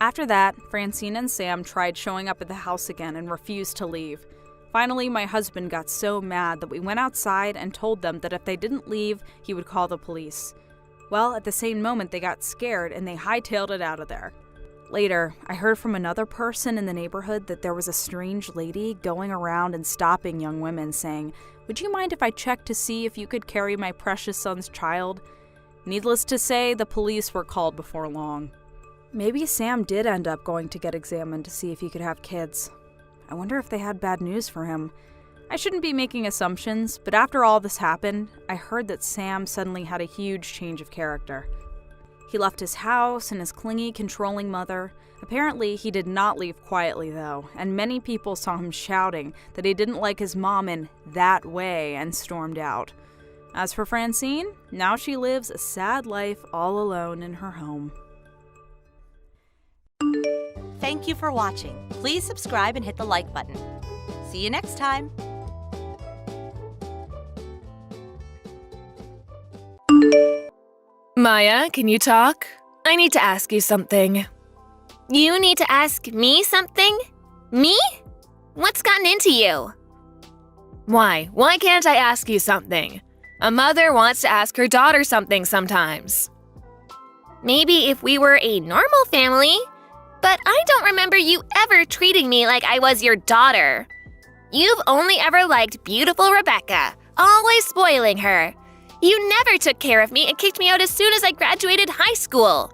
After that, Francine and Sam tried showing up at the house again and refused to leave. Finally, my husband got so mad that we went outside and told them that if they didn't leave, he would call the police. Well, at the same moment, they got scared and they hightailed it out of there. Later, I heard from another person in the neighborhood that there was a strange lady going around and stopping young women saying, "Would you mind if I checked to see if you could carry my precious son's child?" Needless to say, the police were called before long. Maybe Sam did end up going to get examined to see if he could have kids. I wonder if they had bad news for him. I shouldn't be making assumptions, but after all this happened, I heard that Sam suddenly had a huge change of character. He left his house and his clingy, controlling mother. Apparently, he did not leave quietly, though, and many people saw him shouting that he didn't like his mom in that way and stormed out. As for Francine, now she lives a sad life all alone in her home. Thank you for watching. Please subscribe and hit the like button. See you next time. Maya, can you talk? I need to ask you something. You need to ask me something? Me? What's gotten into you? Why? Why can't I ask you something? A mother wants to ask her daughter something sometimes. Maybe if we were a normal family, but I don't remember you ever treating me like I was your daughter. You've only ever liked beautiful Rebecca, always spoiling her. You never took care of me and kicked me out as soon as I graduated high school.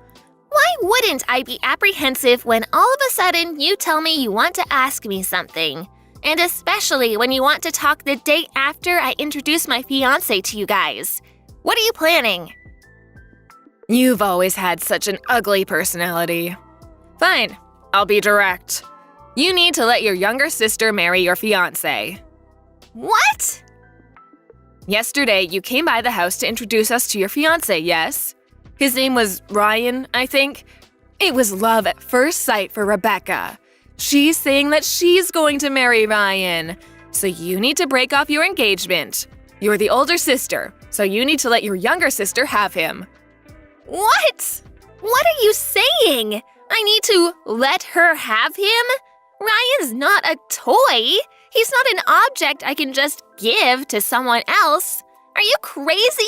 Why wouldn't I be apprehensive when all of a sudden you tell me you want to ask me something? And especially when you want to talk the day after I introduce my fiancé to you guys. What are you planning? You've always had such an ugly personality. Fine, I'll be direct. You need to let your younger sister marry your fiancé. What? Yesterday, you came by the house to introduce us to your fiancé, yes? His name was Ryan, I think. It was love at first sight for Rebecca. She's saying that she's going to marry Ryan. So you need to break off your engagement. You're the older sister, so you need to let your younger sister have him. What? What are you saying? I need to let her have him? Ryan's not a toy. He's not an object I can just give to someone else. Are you crazy?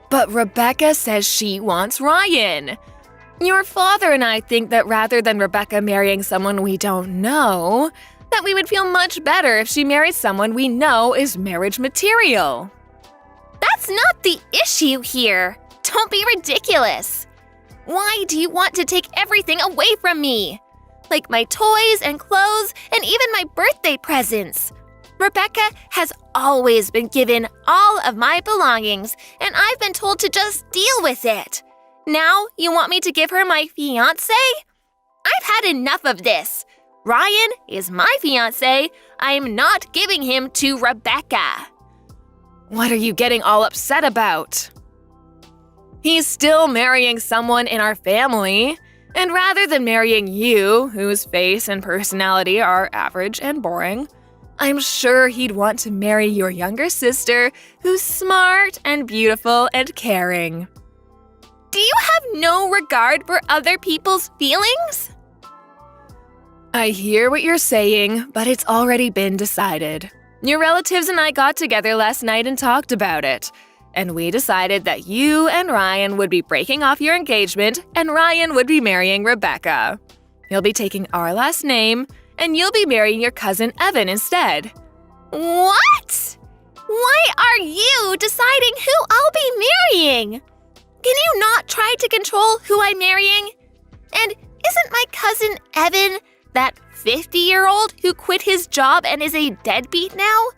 But Rebecca says she wants Ryan. Your father and I think that rather than Rebecca marrying someone we don't know, that we would feel much better if she married someone we know is marriage material. That's not the issue here. Don't be ridiculous. Why do you want to take everything away from me? Like my toys and clothes and even my birthday presents. Rebecca has always been given all of my belongings, and I've been told to just deal with it. Now you want me to give her my fiancé? I've had enough of this. Ryan is my fiancé. I'm not giving him to Rebecca. What are you getting all upset about? He's still marrying someone in our family. And rather than marrying you, whose face and personality are average and boring, I'm sure he'd want to marry your younger sister, who's smart and beautiful and caring. Do you have no regard for other people's feelings? I hear what you're saying, but it's already been decided. Your relatives and I got together last night and talked about it. And we decided that you and Ryan would be breaking off your engagement and Ryan would be marrying Rebecca. He'll be taking our last name and you'll be marrying your cousin Evan instead. What? Why are you deciding who I'll be marrying? Can you not try to control who I'm marrying? And isn't my cousin Evan that 50-year-old who quit his job and is a deadbeat now?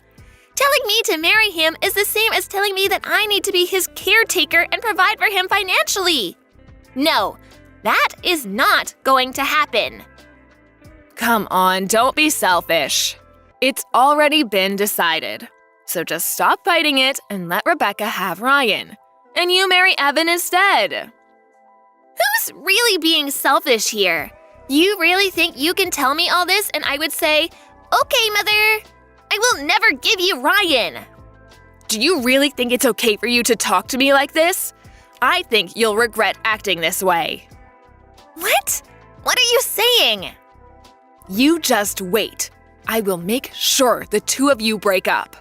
Telling me to marry him is the same as telling me that I need to be his caretaker and provide for him financially. No, that is not going to happen. Come on, don't be selfish. It's already been decided. So just stop fighting it and let Rebecca have Ryan. And you marry Evan instead. Who's really being selfish here? You really think you can tell me all this and I would say, "Okay, Mother, I will never give you Ryan." Do you really think it's okay for you to talk to me like this? I think you'll regret acting this way. What? What are you saying? You just wait. I will make sure the two of you break up.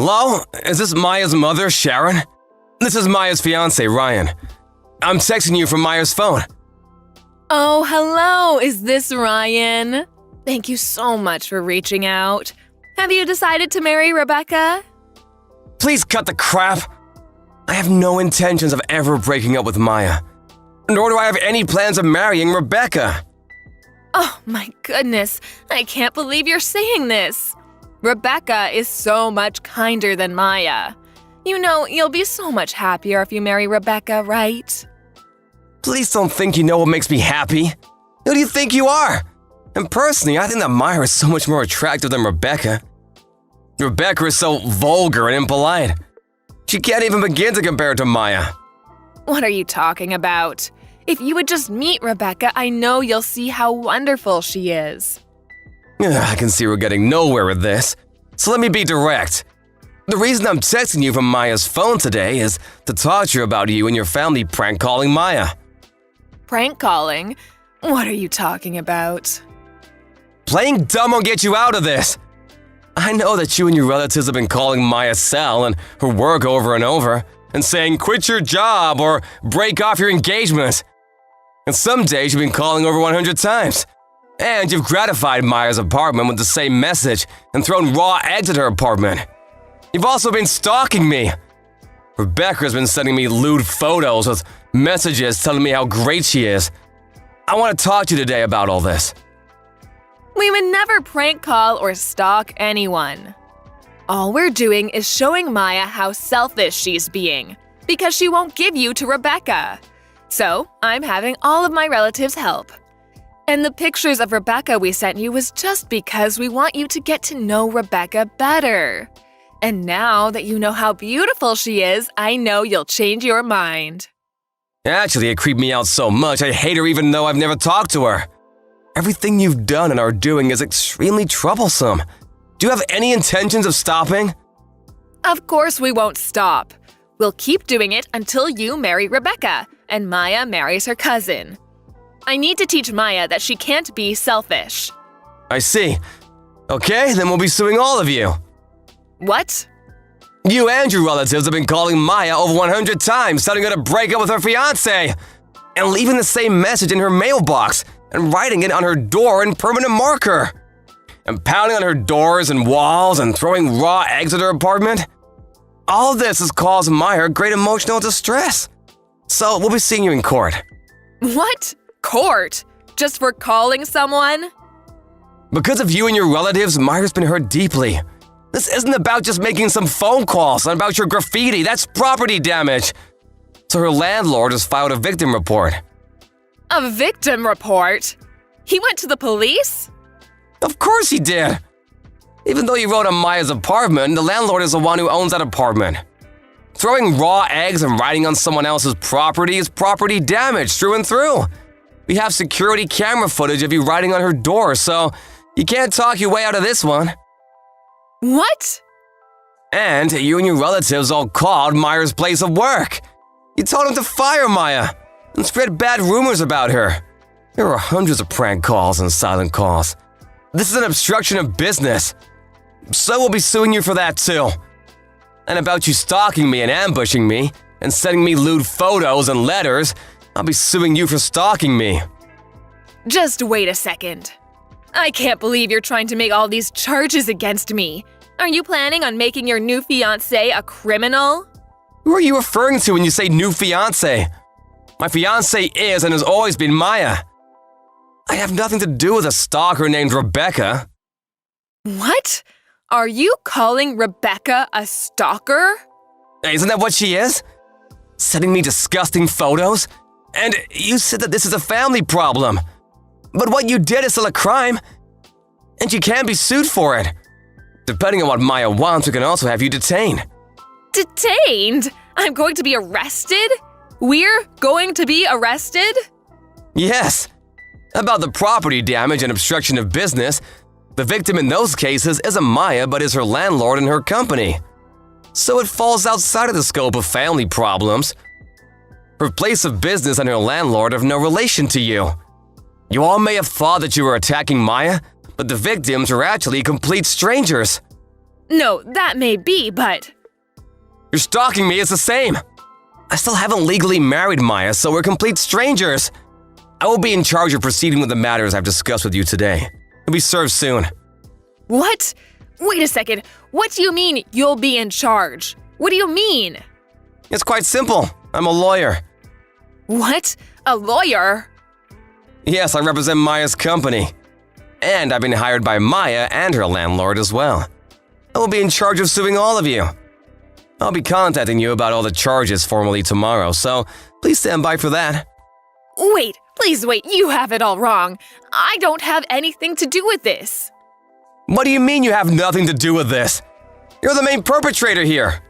Hello? Is this Maya's mother, Sharon? This is Maya's fiance, Ryan. I'm texting you from Maya's phone. Oh, hello. Is this Ryan? Thank you so much for reaching out. Have you decided to marry Rebecca? Please cut the crap. I have no intentions of ever breaking up with Maya. Nor do I have any plans of marrying Rebecca. Oh my goodness, I can't believe you're saying this. Rebecca is so much kinder than Maya. You know, you'll be so much happier if you marry Rebecca, right? Please don't think you know what makes me happy. Who do you think you are? And personally, I think that Maya is so much more attractive than Rebecca. Rebecca is so vulgar and impolite. She can't even begin to compare to Maya. What are you talking about? If you would just meet Rebecca, I know you'll see how wonderful she is. I can see we're getting nowhere with this. So let me be direct. The reason I'm texting you from Maya's phone today is to talk to you about you and your family prank calling Maya. Prank calling? What are you talking about? Playing dumb will get you out of this. I know that you and your relatives have been calling Maya Sal and her work over and over and saying quit your job or break off your engagement. And some days you've been calling over 100 times. And you've gratified Maya's apartment with the same message and thrown raw eggs at her apartment. You've also been stalking me. Rebecca's been sending me lewd photos with messages telling me how great she is. I want to talk to you today about all this. We would never prank call or stalk anyone. All we're doing is showing Maya how selfish she's being, because she won't give you to Rebecca. So, I'm having all of my relatives help. And the pictures of Rebecca we sent you was just because we want you to get to know Rebecca better. And now that you know how beautiful she is, I know you'll change your mind. Actually, it creeped me out so much I hate her even though I've never talked to her. Everything you've done and are doing is extremely troublesome. Do you have any intentions of stopping? Of course we won't stop. We'll keep doing it until you marry Rebecca and Maya marries her cousin. I need to teach Maya that she can't be selfish. I see. Okay, then we'll be suing all of you. What? You and your relatives have been calling Maya over 100 times, telling her to break up with her fiancé, and leaving the same message in her mailbox, and writing it on her door in permanent marker, and pounding on her doors and walls and throwing raw eggs at her apartment. All of this has caused Maya great emotional distress. So we'll be seeing you in court. What? Court? Just for calling someone? Because of you and your relatives, Maya's been hurt deeply. This isn't about just making some phone calls and about your graffiti. That's property damage. So her landlord has filed a victim report. A victim report? He went to the police? Of course he did. Even though he wrote on Maya's apartment, the landlord is the one who owns that apartment. Throwing raw eggs and writing on someone else's property is property damage through and through. We have security camera footage of you writing on her door, so you can't talk your way out of this one. What? And you and your relatives all called Maya's place of work. You told him to fire Maya and spread bad rumors about her. There were hundreds of prank calls and silent calls. This is an obstruction of business. So we'll be suing you for that too. And about you stalking me and ambushing me and sending me lewd photos and letters, I'll be suing you for stalking me. Just wait a second. I can't believe you're trying to make all these charges against me. Are you planning on making your new fiancé a criminal? Who are you referring to when you say new fiancé? My fiancé is and has always been Maya. I have nothing to do with a stalker named Rebecca. What? Are you calling Rebecca a stalker? Isn't that what she is? Sending me disgusting photos? And you said that this is a family problem. But what you did is still a crime. And you can be sued for it. Depending on what Maya wants, we can also have you detained. Detained? I'm going to be arrested? We're going to be arrested? Yes. About the property damage and obstruction of business, the victim in those cases isn't Maya but is her landlord and her company. So it falls outside of the scope of family problems. Her place of business and her landlord have no relation to you. You all may have thought that you were attacking Maya, but the victims are actually complete strangers. No, that may be, but… You're stalking me, it's the same. I still haven't legally married Maya, so we're complete strangers. I will be in charge of proceeding with the matters I've discussed with you today. You'll be served soon. What? Wait a second. What do you mean you'll be in charge? What do you mean? It's quite simple. I'm a lawyer. What? A lawyer? Yes, I represent Maya's company. And I've been hired by Maya and her landlord as well. I will be in charge of suing all of you. I'll be contacting you about all the charges formally tomorrow, so please stand by for that. Wait, please wait, you have it all wrong. I don't have anything to do with this. What do you mean you have nothing to do with this? You're the main perpetrator here.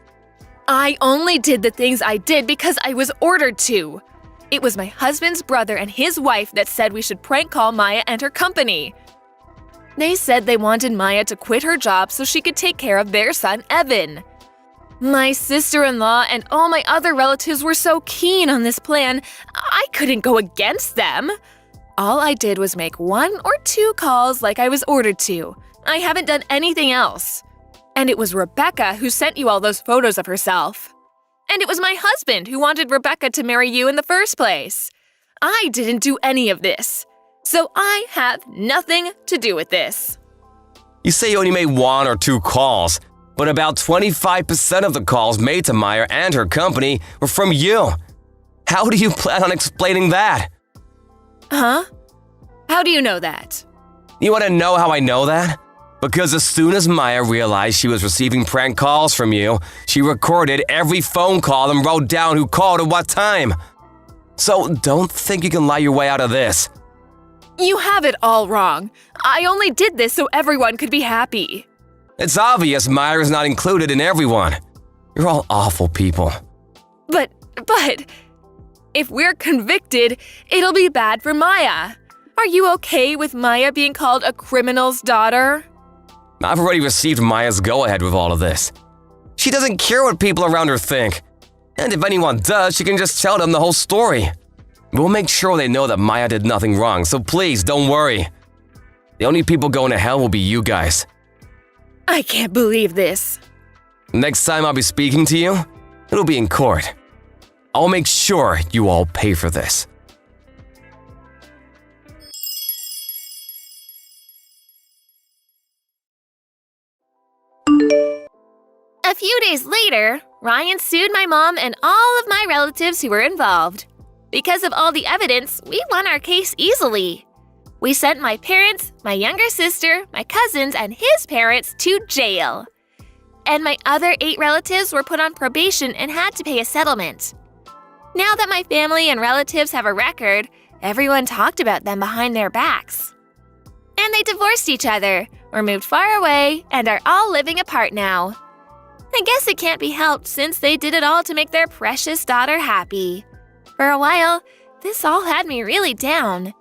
I only did the things I did because I was ordered to. It was my husband's brother and his wife that said we should prank call Maya and her company. They said they wanted Maya to quit her job so she could take care of their son, Evan. My sister-in-law and all my other relatives were so keen on this plan, I couldn't go against them. All I did was make 1 or 2 calls like I was ordered to. I haven't done anything else. And it was Rebecca who sent you all those photos of herself. And it was my husband who wanted Rebecca to marry you in the first place. I didn't do any of this. So I have nothing to do with this. You say you only made 1 or 2 calls, but about 25% of the calls made to Maya and her company were from you. How do you plan on explaining that? Huh? How do you know that? You want to know how I know that? Because as soon as Maya realized she was receiving prank calls from you, she recorded every phone call and wrote down who called at what time. So don't think you can lie your way out of this. You have it all wrong. I only did this so everyone could be happy. It's obvious Maya is not included in everyone. You're all awful people. But, if we're convicted, it'll be bad for Maya. Are you okay with Maya being called a criminal's daughter? I've already received Maya's go-ahead with all of this. She doesn't care what people around her think. And if anyone does, she can just tell them the whole story. We'll make sure they know that Maya did nothing wrong, so please don't worry. The only people going to hell will be you guys. I can't believe this. Next time I'll be speaking to you, it'll be in court. I'll make sure you all pay for this. A few days later, Ryan sued my mom and all of my relatives who were involved. Because of all the evidence, we won our case easily. We sent my parents, my younger sister, my cousins, and his parents to jail. And my other 8 relatives were put on probation and had to pay a settlement. Now that my family and relatives have a record, everyone talked about them behind their backs. And they divorced each other, or moved far away, and are all living apart now. I guess it can't be helped since they did it all to make their precious daughter happy. For a while, this all had me really down.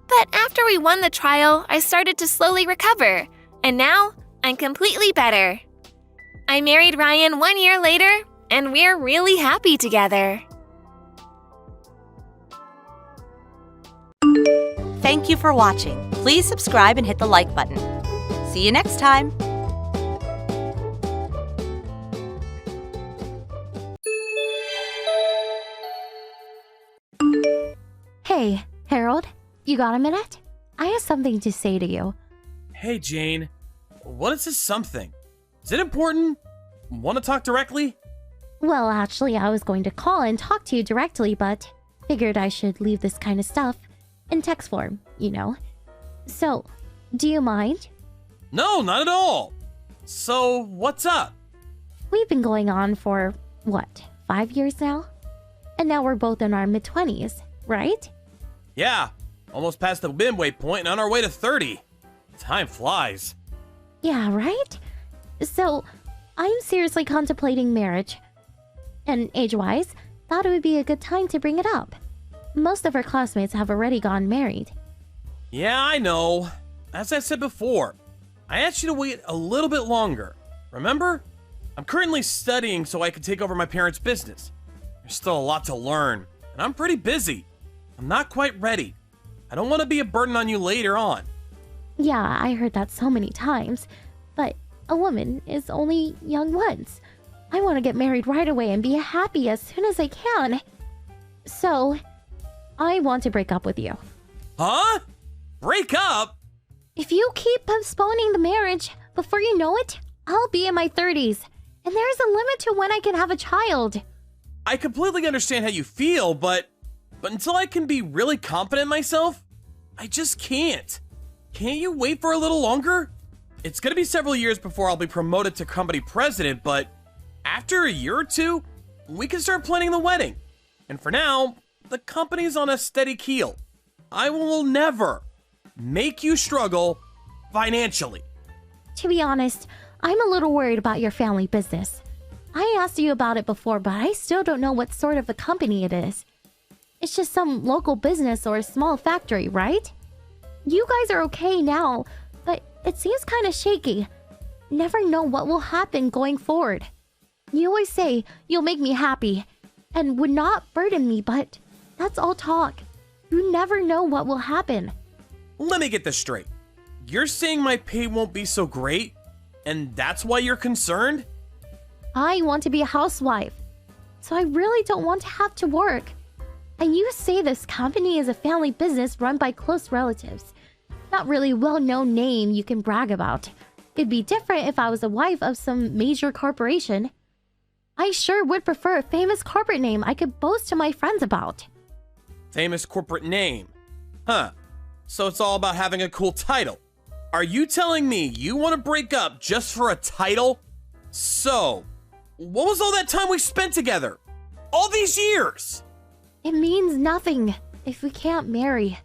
But after we won the trial, I started to slowly recover, and now I'm completely better. I married Ryan 1 year later, and we're really happy together. Thank you for watching. Please subscribe and hit the like button. See you next time. Hey, Harold, you got a minute? I have something to say to you. Hey, Jane. What is this something? Is it important? Want to talk directly? Well, actually, I was going to call and talk to you directly, but figured I should leave this kind of stuff in text form, you know. So, do you mind? No, not at all. So, what's up? We've been going on for, 5 years now? And now we're both in our mid-20s, right? Yeah, almost past the midway point and on our way to 30. Time flies. Yeah, right? So, I'm seriously contemplating marriage. And age-wise, thought it would be a good time to bring it up. Most of our classmates have already gotten married. Yeah, I know. As I said before, I asked you to wait a little bit longer. Remember? I'm currently studying so I can take over my parents' business. There's still a lot to learn, and I'm pretty busy. I'm not quite ready. I don't want to be a burden on you later on. Yeah, I heard that so many times. But A woman is only young once. I want to get married right away and be happy as soon as I can. So, I want to break up with you. Huh? Break up? If you keep postponing the marriage, before you know it, I'll be in my 30s. And there's a limit to when I can have a child. I completely understand how you feel, but until I can be really confident in myself, I just can't. Can't you wait for a little longer? It's gonna be several years before I'll be promoted to company president, but after a year or two, we can start planning the wedding. And for now, the company's on a steady keel. I will never make you struggle financially. To be honest, I'm a little worried about your family business. I asked you about it before, but I still don't know what sort of a company it is. It's just some local business or a small factory, right? You guys are okay now, but it seems kind of shaky. Never know what will happen going forward. You always say you'll make me happy and would not burden me, but that's all talk. You never know what will happen. Let me get this straight. You're saying my pay won't be so great, and that's why you're concerned? I want to be a housewife, so I really don't want to have to work. And you say this company is a family business run by close relatives. Not really a well-known name you can brag about. It'd be different if I was a wife of some major corporation. I sure would prefer a famous corporate name I could boast to my friends about. Famous corporate name? Huh. So it's all about having a cool title. Are you telling me you want to break up just for a title? So, what was all that time we spent together? All these years? It means nothing if we can't marry.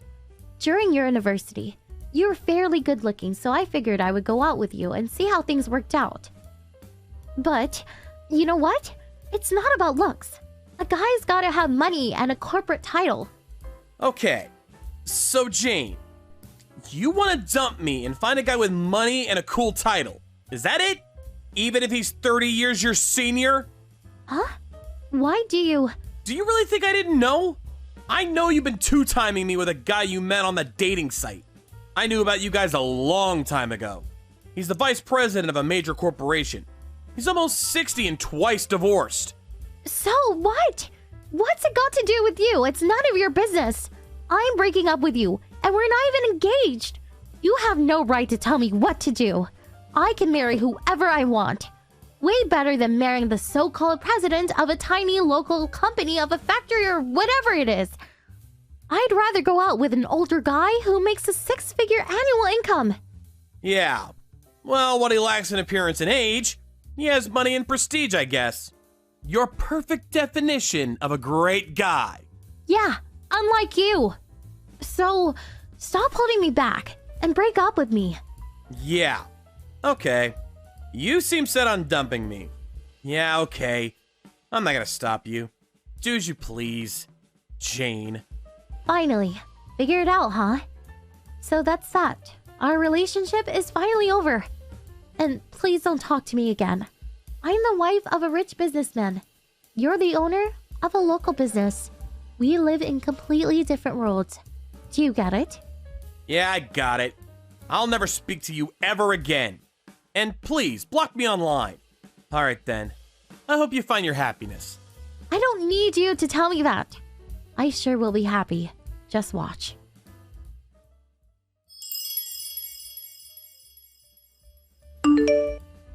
During your university, you were fairly good looking, so I figured I would go out with you and see how things worked out. But, you know what? It's not about looks. A guy's gotta have money and a corporate title. Okay, so Jane, you want to dump me and find a guy with money and a cool title. Is that it? Even if he's 30 years your senior? Huh? Why do you... Do you really think I didn't know? I know you've been two-timing me with a guy you met on the dating site. I knew about you guys a long time ago. He's the vice president of a major corporation. He's almost 60 and twice divorced. So what? What's it got to do with you? It's none of your business. I'm breaking up with you, and we're not even engaged. You have no right to tell me what to do. I can marry whoever I want. Way better than marrying the so-called president of a tiny local company of a factory or whatever it is. I'd rather go out with an older guy who makes a six-figure annual income. Yeah. Well, what he lacks in appearance and age, he has money and prestige, I guess. Your perfect definition of a great guy. Yeah, unlike you. So, stop holding me back and break up with me. Yeah. Okay. You seem set on dumping me. Yeah, okay. I'm not gonna stop you. Do as you please, Jane. Finally. Figure it out, huh? So that's that. Our relationship is finally over. And please don't talk to me again. I'm the wife of a rich businessman. You're the owner of a local business. We live in completely different worlds. Do you get it? Yeah, I got it. I'll never speak to you ever again. And please, block me online. Alright then. I hope you find your happiness. I don't need you to tell me that. I sure will be happy. Just watch.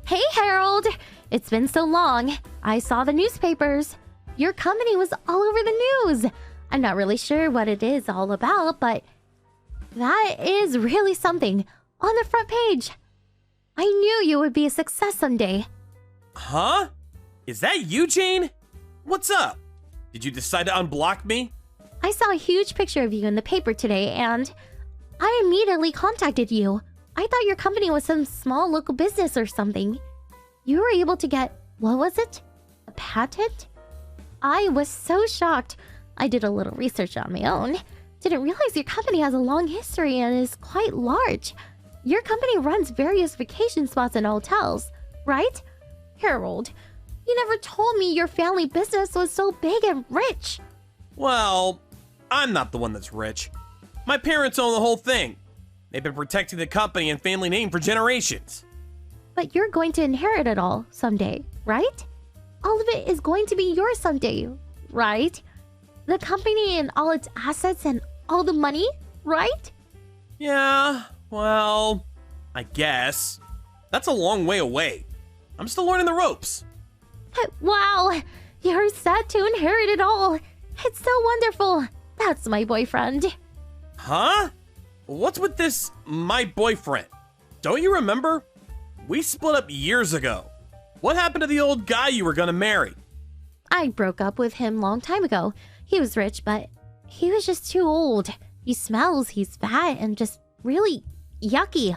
Hey, Harold! It's been so long. I saw the newspapers. Your company was all over the news. I'm not really sure what it is all about, but that is really something. On the front page. I knew you would be a success someday. Huh? Is that you, Jane? What's up? Did you decide to unblock me? I saw a huge picture of you in the paper today, and I immediately contacted you. I thought your company was some small local business or something. You were able to get, what was it? A patent? I was so shocked. I did a little research on my own. Didn't realize your company has a long history and is quite large. Your company runs various vacation spots and hotels, right? Harold, you never told me your family business was so big and rich. Well, I'm not the one that's rich. My parents own the whole thing. They've been protecting the company and family name for generations. But you're going to inherit it all someday, right? All of it is going to be yours someday, right? The company and all its assets and all the money, right? Yeah, well, I guess. That's a long way away. I'm still learning the ropes. Wow, you're set to inherit it all. It's so wonderful. That's my boyfriend. Huh? What's with this, my boyfriend? Don't you remember? We split up years ago. What happened to the old guy you were gonna marry? I broke up with him long time ago. He was rich, but he was just too old. He smells, he's fat, and just really yucky.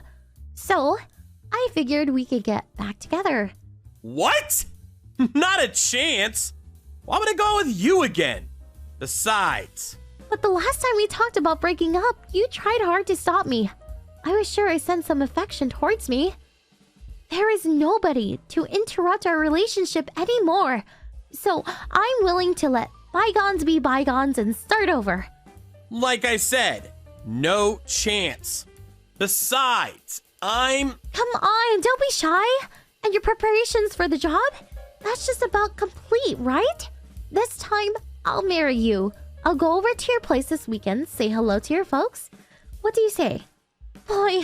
So, I figured we could get back together. What? Not a chance. Why would I go with you again? Besides... But the last time we talked about breaking up, you tried hard to stop me. I was sure I sensed some affection towards me. There is nobody to interrupt our relationship anymore. So I'm willing to let bygones be bygones and start over. Like I said, no chance. Besides, I'm... Come on, don't be shy. And your preparations for the job? That's just about complete, right? This time, I'll marry you. I'll go over to your place this weekend, say hello to your folks. What do you say? Boy,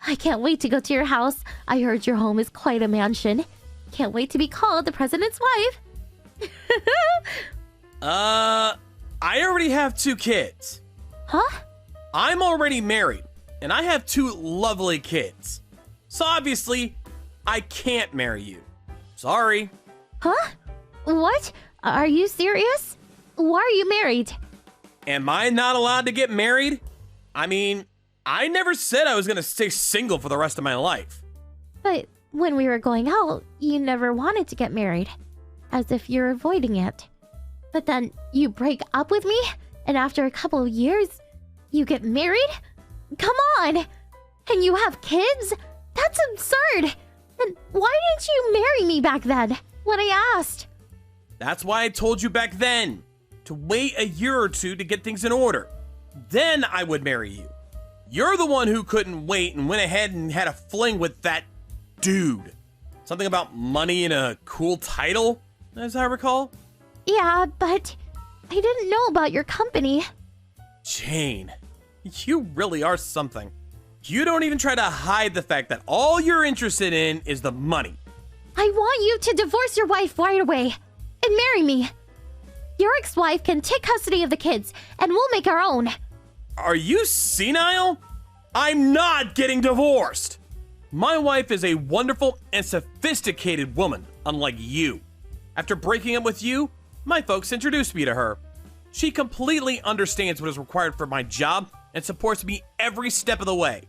I can't wait to go to your house. I heard your home is quite a mansion. Can't wait to be called the president's wife. I already have 2 kids. Huh? I'm already married, and I have 2 lovely kids. So obviously, I can't marry you. Sorry. Huh? What? Are you serious? Why are you married? Am I not allowed to get married? I mean, I never said I was gonna stay single for the rest of my life. But when we were going out, you never wanted to get married. As if you're avoiding it. But then you break up with me, and after a couple of years, you get married? Come on! And you have kids? That's absurd! Then why didn't you marry me back then, when I asked? That's why I told you back then, to wait a year or 2 to get things in order. Then I would marry you. You're the one who couldn't wait and went ahead and had a fling with that dude. Something about money and a cool title, as I recall. Yeah, but I didn't know about your company. Jane, you really are something. You don't even try to hide the fact that all you're interested in is the money. I want you to divorce your wife right away and marry me. Your ex-wife can take custody of the kids, and we'll make our own. Are you senile? I'm not getting divorced. My wife is a wonderful and sophisticated woman, unlike you. After breaking up with you, my folks introduced me to her. She completely understands what is required for my job and supports me every step of the way.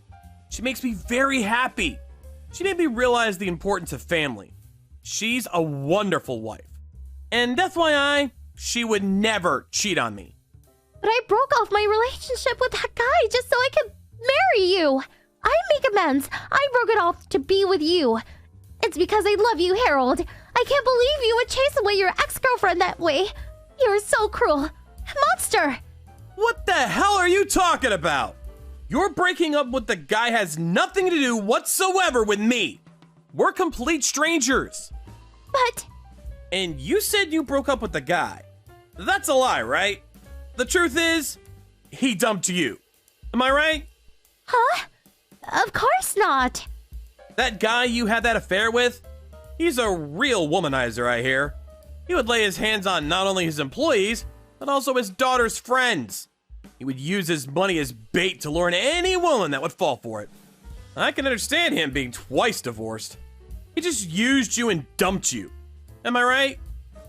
She makes me very happy. She made me realize the importance of family. She's a wonderful wife. And FYI, she would never cheat on me. But I broke off my relationship with that guy just so I could marry you. I make amends. I broke it off to be with you. It's because I love you, Harold. I can't believe you would chase away your ex-girlfriend that way. You're so cruel. Monster! What the hell are you talking about? Your breaking up with the guy has nothing to do whatsoever with me. We're complete strangers. But... And you said you broke up with the guy. That's a lie, right? The truth is, he dumped you. Am I right? Huh? Of course not. That guy you had that affair with? He's a real womanizer, I hear. He would lay his hands on not only his employees, but also his daughter's friends. He would use his money as bait to lure in any woman that would fall for it. I can understand him being twice divorced. He just used you and dumped you. Am I right?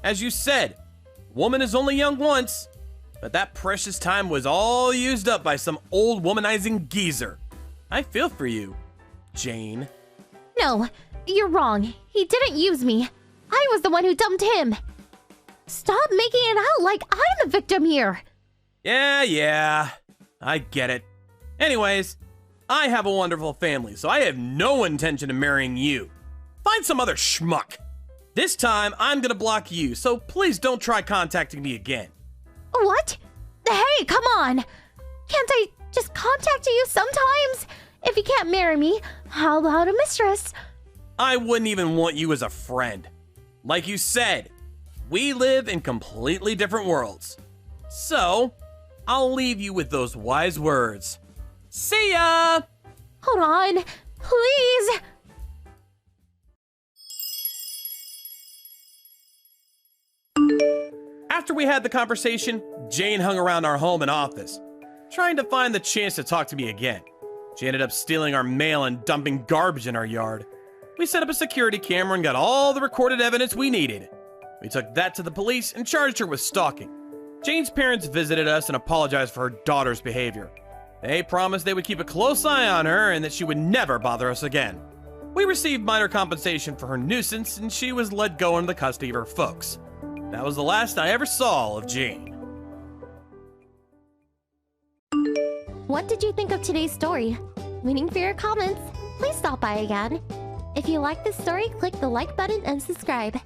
As you said, woman is only young once, but that precious time was all used up by some old womanizing geezer. I feel for you, Jane. No, you're wrong. He didn't use me. I was the one who dumped him. Stop making it out like I'm the victim here. Yeah, I get it. Anyways, I have a wonderful family, so I have no intention of marrying you. Find some other schmuck. This time, I'm gonna block you, so please don't try contacting me again. What? Hey, come on. Can't I just contact you sometimes? If you can't marry me, how about a mistress? I wouldn't even want you as a friend. Like you said, we live in completely different worlds. So, I'll leave you with those wise words. See ya! Hold on, please! After we had the conversation, Jane hung around our home and office, trying to find the chance to talk to me again. She ended up stealing our mail and dumping garbage in our yard. We set up a security camera and got all the recorded evidence we needed. We took that to the police and charged her with stalking. Jane's parents visited us and apologized for her daughter's behavior. They promised they would keep a close eye on her and that she would never bother us again. We received minor compensation for her nuisance and she was let go into the custody of her folks. That was the last I ever saw of Jane. What did you think of today's story? Waiting for your comments. Please stop by again. If you like this story, click the like button and subscribe.